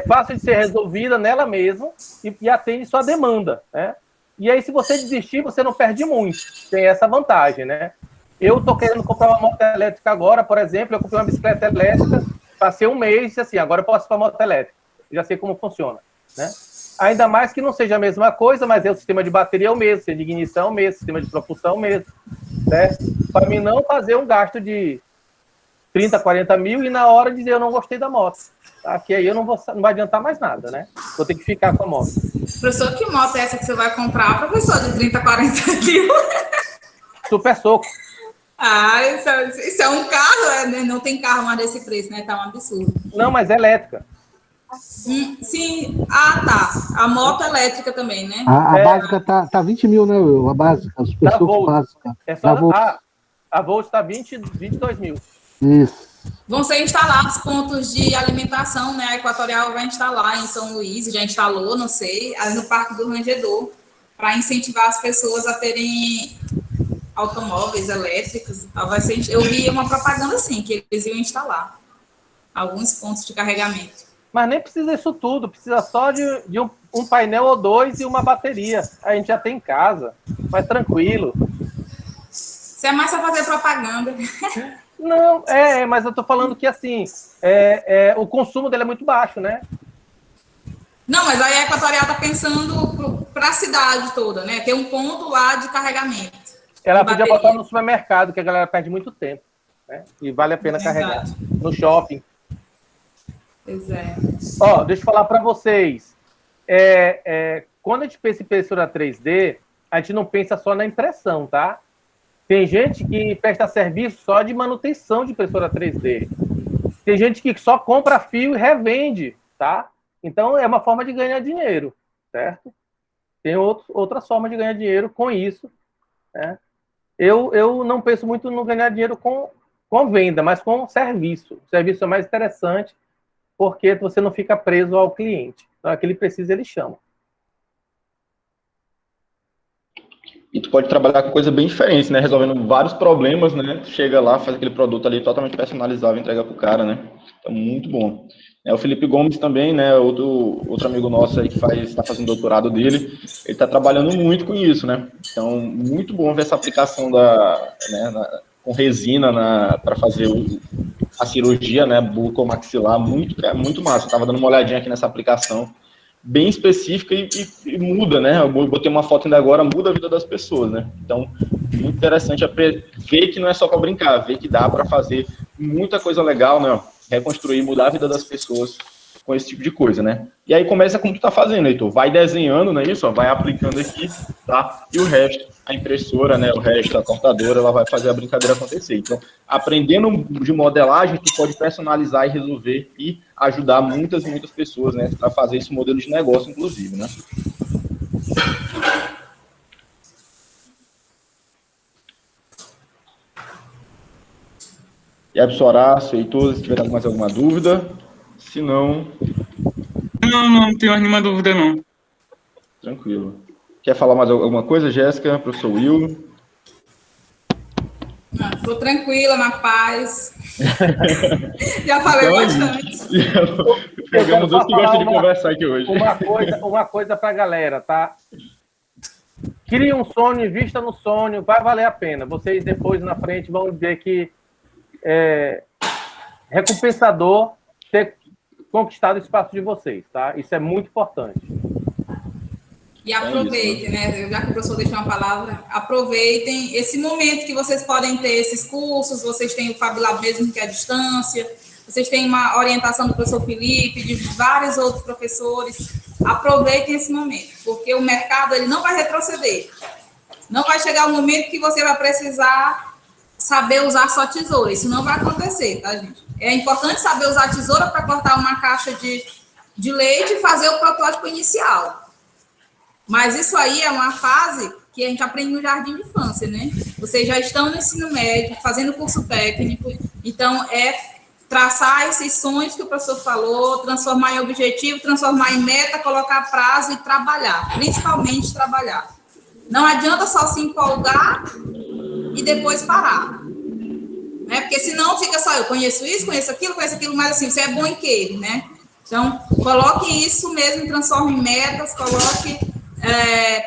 fácil de ser resolvida nela mesma e atende sua demanda, né? E aí, se você desistir, você não perde muito. Tem essa vantagem, né? Eu estou querendo comprar uma moto elétrica agora, por exemplo, eu comprei uma bicicleta elétrica, passei um mês e assim, agora eu posso ir para a moto elétrica. Já sei como funciona, né? Ainda mais que não seja a mesma coisa, mas o sistema de bateria é o mesmo, sistema de ignição é o mesmo, sistema de propulsão é o mesmo, certo? Para mim não fazer um gasto de 30, 40 mil e na hora dizer eu não gostei da moto. Tá? Que aí eu não vai adiantar mais nada, né? Vou ter que ficar com a moto. Professor, que moto é essa que você vai comprar, professor, de 30, 40 quilos? Super soco. Isso é um carro, né? Não tem carro mais desse preço, né? Tá um absurdo. Não, mas é elétrica. Sim. Tá. A moto elétrica também, né? A básica tá 20 mil, né, Will? A básica, a Super Soco básica. A Volt está 22 mil. Isso. Vão ser instalados pontos de alimentação, né? A Equatorial vai instalar em São Luís, já instalou, não sei, no Parque do Rangedor, para incentivar as pessoas a terem automóveis elétricos. Eu vi uma propaganda assim, que eles iam instalar alguns pontos de carregamento. Mas nem precisa isso tudo, precisa só de um painel ou dois e uma bateria. A gente já tem em casa, mais tranquilo. Isso é mais só fazer propaganda. Não, mas eu tô falando que, assim, o consumo dele é muito baixo, né? Não, mas aí a Equatorial tá pensando para a cidade toda, né? Ter um ponto lá de carregamento. Ela podia botar no supermercado, que a galera perde muito tempo, né? E vale a pena carregar. No shopping. Pois é. Ó, deixa eu falar para vocês. Quando a gente pensa em impressora 3D, a gente não pensa só na impressão, tá? Tem gente que presta serviço só de manutenção de impressora 3D. Tem gente que só compra fio e revende, tá? Então, é uma forma de ganhar dinheiro, certo? Tem outras formas de ganhar dinheiro com isso, né? Eu não penso muito no ganhar dinheiro com venda, mas com serviço. O serviço é mais interessante porque você não fica preso ao cliente. Então, aquele precisa, ele chama. E tu pode trabalhar com coisa bem diferente, né? Resolvendo vários problemas, né? Tu chega lá, faz aquele produto ali totalmente personalizável e entrega pro cara, né? Então, muito bom. O Felipe Gomes também, né? Outro amigo nosso aí que está fazendo doutorado dele, ele está trabalhando muito com isso, né? Então, muito bom ver essa aplicação com resina para fazer a cirurgia, né? Bucomaxilar, muito massa. Eu estava dando uma olhadinha aqui nessa aplicação, bem específica e muda, né? Eu botei uma foto ainda agora, muda a vida das pessoas, né? Então, muito interessante ver que não é só para brincar, ver que dá para fazer muita coisa legal, né? Reconstruir, mudar a vida das pessoas com esse tipo de coisa, né? E aí começa como tu tá fazendo, Heitor. Vai desenhando, não é isso? Vai aplicando aqui, tá? E o resto, a impressora, né? O resto, a cortadora, ela vai fazer a brincadeira acontecer. Então, aprendendo de modelagem, tu pode personalizar e resolver e ajudar muitas pessoas, né? A fazer esse modelo de negócio, inclusive, né? E aí, professor Horácio, Heitor, se tiver mais alguma dúvida, se não... Não tenho nenhuma dúvida, não. Tranquilo. Quer falar mais alguma coisa, Jéssica, professor Will? Estou tranquila, na paz. Já falei Então, bastante. Pegamos dois que gostam de conversar aqui hoje. Uma coisa para a galera, tá? Crie um sonho, invista no sonho, vai valer a pena. Vocês depois, na frente, vão ver que é recompensador ter conquistado o espaço de vocês, tá? Isso é muito importante. E aproveitem, né? Já que o professor deixou uma palavra, aproveitem esse momento que vocês podem ter esses cursos, vocês têm o Fab Lab mesmo que é à distância, vocês têm uma orientação do professor Felipe, de vários outros professores. Aproveitem esse momento, porque o mercado ele não vai retroceder. Não vai chegar um momento que você vai precisar saber usar só tesoura. Isso não vai acontecer, tá, gente? É importante saber usar tesoura para cortar uma caixa de leite e fazer o protótipo inicial. Mas isso aí é uma fase que a gente aprende no jardim de infância, né? Vocês já estão no ensino médio, fazendo curso técnico, então é traçar esses sonhos que o professor falou, transformar em objetivo, transformar em meta, colocar prazo e trabalhar, principalmente trabalhar. Não adianta só se empolgar e depois parar. Né? Porque senão fica só, eu conheço isso, conheço aquilo, mas assim, você é bom em quê, né? Então, coloque isso mesmo, transforme em metas, coloque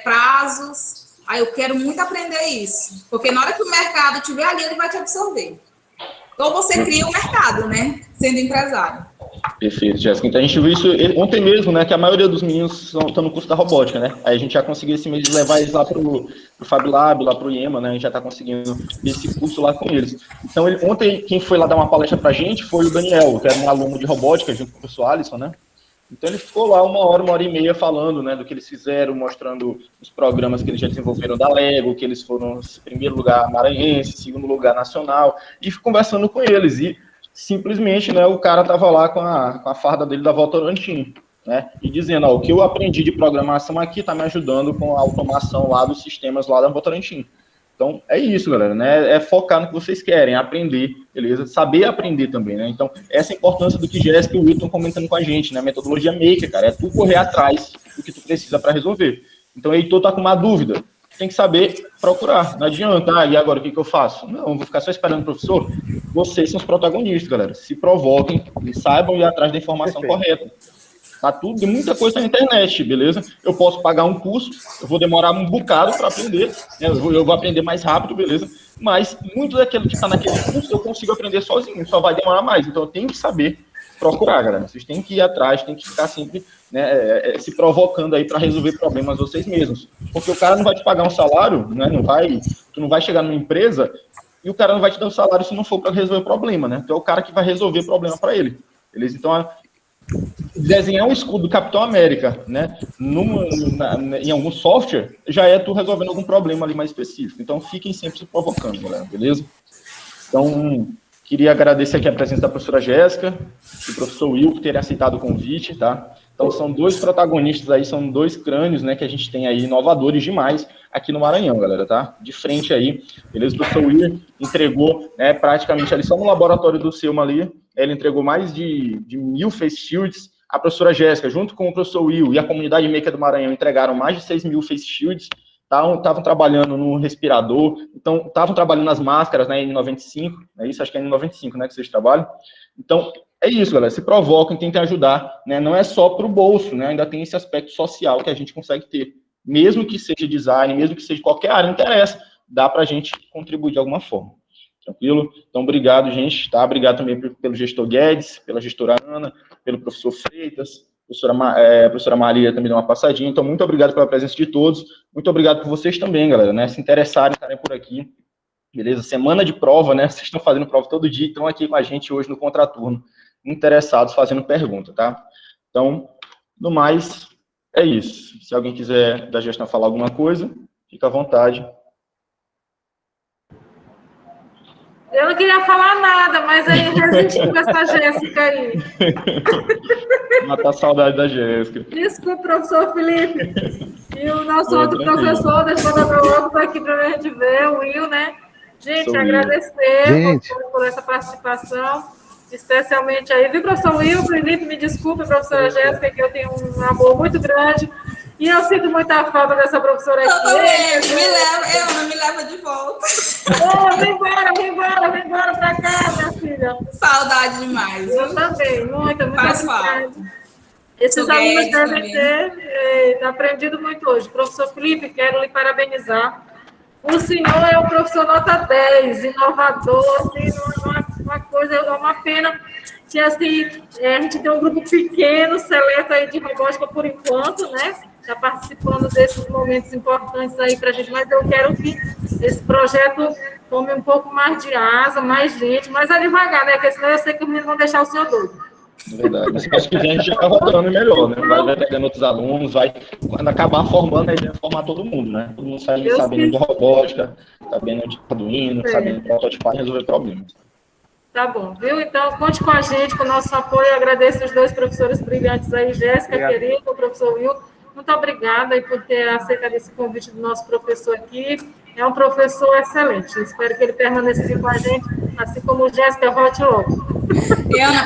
prazos. Aí eu quero muito aprender isso, porque na hora que o mercado estiver ali, ele vai te absorver. Então, você cria o mercado, né? Sendo empresário. Perfeito, Jéssica. Então, a gente viu isso ontem mesmo, né? Que a maioria dos meninos estão no curso da robótica, né? Aí a gente já conseguiu esse mês levar eles lá para o Fab Lab, lá para o IEMA, né? A gente já está conseguindo esse curso lá com eles. Então, ontem, quem foi lá dar uma palestra para a gente foi o Daniel, que era um aluno de robótica, junto com o professor Alisson, né? Então, ele ficou lá uma hora e meia falando, né, do que eles fizeram, mostrando os programas que eles já desenvolveram da Lego, que eles foram, em primeiro lugar, maranhense, segundo lugar, nacional, e conversando com eles. E, simplesmente, né, o cara estava lá com a farda dele da Votorantim, né, e dizendo, ó, o que eu aprendi de programação aqui está me ajudando com a automação lá dos sistemas lá da Votorantim. Então, é isso, galera, né? É focar no que vocês querem, aprender, beleza? Saber aprender também, né? Então, essa é a importância do que Jéssica e o Wilton comentando com a gente, né? Metodologia maker, cara, é tu correr atrás do que tu precisa para resolver. Então, o Heitor tá com uma dúvida, tem que saber procurar, não adianta, e agora o que eu faço? Não, vou ficar só esperando o professor. Vocês são os protagonistas, galera. Se provoquem e saibam ir atrás da informação correta. Tá tudo, muita coisa na internet, beleza? Eu posso pagar um curso, eu vou demorar um bocado para aprender, né? Eu vou aprender mais rápido, beleza? Mas muito daquilo que está naquele curso eu consigo aprender sozinho, só vai demorar mais. Então eu tenho que saber procurar, galera. Vocês têm que ir atrás, têm que ficar sempre, né, se provocando aí para resolver problemas vocês mesmos. Porque o cara não vai te pagar um salário, né? Tu não vai chegar numa empresa e o cara não vai te dar um salário se não for para resolver o problema, né? Então é o cara que vai resolver o problema para ele, beleza? Então desenhar um escudo do Capitão América, né, em algum software, já é tu resolvendo algum problema ali mais específico. Então, fiquem sempre se provocando, galera, beleza? Então, queria agradecer aqui a presença da professora Jéssica e do professor Will por terem aceitado o convite, tá? Então, são dois protagonistas aí, são dois crânios, né, que a gente tem aí, inovadores demais aqui no Maranhão, galera, tá? De frente aí, beleza? O professor Will entregou, né, praticamente ali, só no laboratório do Selma ali, ele entregou mais de 1.000 face shields. A professora Jéssica, junto com o professor Will e a comunidade maker do Maranhão, entregaram mais de 6.000 face shields, estavam trabalhando no respirador, então estavam trabalhando nas máscaras, né, N95, é isso? Acho que é N95, né, que vocês trabalham. Então, é isso, galera, se provoquem, tentem ajudar, né, não é só para o bolso, né, ainda tem esse aspecto social que a gente consegue ter, mesmo que seja design, mesmo que seja qualquer área, não interessa, dá para a gente contribuir de alguma forma. Tranquilo? Então, obrigado, gente, tá? Obrigado também pelo gestor Guedes, pela gestora Ana, pelo professor Freitas, a professora Maria também deu uma passadinha. Então, muito obrigado pela presença de todos. Muito obrigado por vocês também, galera, né? Se interessarem, estarem por aqui. Beleza? Semana de prova, né? Vocês estão fazendo prova todo dia, estão aqui com a gente hoje no contraturno, interessados, fazendo pergunta, tá? Então, no mais, é isso. Se alguém quiser da gestão falar alguma coisa, fica à vontade. Eu não queria falar nada, mas aí resisti com essa Jéssica aí. Matar a saudade da Jéssica. Desculpa, professor Felipe. E o nosso outro professor, deixa eu dar meu óculos aqui para a gente ver, o Will, né? Gente, agradecer por essa participação, especialmente aí. Viu, professor Will, Felipe, me desculpe, professora Jéssica, que eu tenho um amor muito grande. E eu sinto muita falta dessa professora aqui. Eu também, me leva de volta. Oh, vem embora pra cá, minha filha. Saudade demais. Eu também, muita saudade. Esses alunos devem ter aprendido muito hoje. Professor Felipe, quero lhe parabenizar. O senhor é um professor nota 10, inovador, assim, uma coisa, é uma pena que assim, a gente tem um grupo pequeno, seleto aí de robótica por enquanto, né? Está participando desses momentos importantes aí para a gente, mas eu quero que esse projeto tome um pouco mais de asa, mais gente, mas é devagar, né? Porque senão eu sei que os meninos vão deixar o senhor doido. É verdade. Mas acho que a gente já está rodando melhor, né? Vai pegando outros alunos, quando acabar formando, a ideia é formar todo mundo, né? Todo mundo sabendo de robótica, sabendo de Arduino, sabendo de prototipar e resolver problemas. Tá bom, viu? Então, conte com a gente, com o nosso apoio. Eu agradeço os dois professores brilhantes aí, Jéssica, querida, o professor Will. Muito obrigada aí por ter aceitado esse convite do nosso professor aqui. É um professor excelente. Espero que ele permaneça aqui com a gente, assim como o Jéssica, volte logo. E, Ana,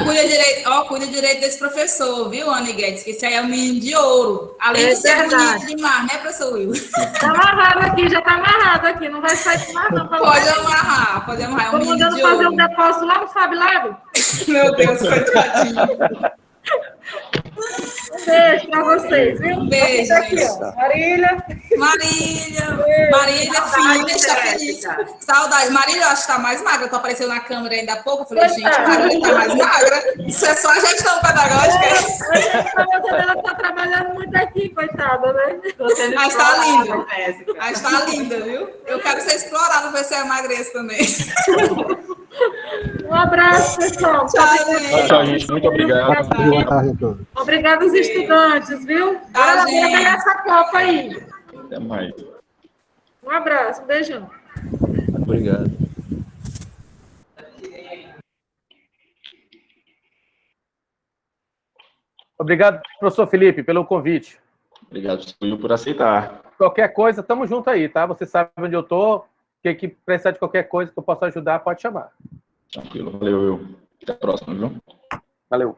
cuida direito desse professor, viu, Ana Guedes? Que esse aí é um menino de ouro. Além de ser bonito demais, né, professor Will? Está amarrado aqui, já está amarrado aqui. Não vai sair mais, não. Pode amarrar. É um menino de ouro. Estou mandando fazer um depósito lá no Fab Lab. Meu Deus, coitadinho. Um beijo para vocês, viu? Um beijo, aqui, ó. Marília, filha, está feliz. Saudade. Marília, eu acho que está mais magra. Tu apareceu na câmera ainda há pouco. Eu falei, gente, Marília está mais magra. Isso é só a gestão pedagógica. Ela está trabalhando muito aqui, coitada, né? Mas está linda. Mas está linda, viu? Eu quero ser explorada para ver se eu emagreço também. Um abraço, pessoal. Tchau, gente. Muito obrigado. Obrigada aos estudantes, viu? Bora ganhar essa Copa aí. Até mais. Um abraço, um beijão. Obrigado. Obrigado, professor Felipe, pelo convite. Obrigado, Will, por aceitar. Qualquer coisa, estamos juntos aí, tá? Você sabe onde eu estou. Que precisar de qualquer coisa que eu possa ajudar, pode chamar. Tranquilo, valeu, Will. Até a próxima, viu? Valeu.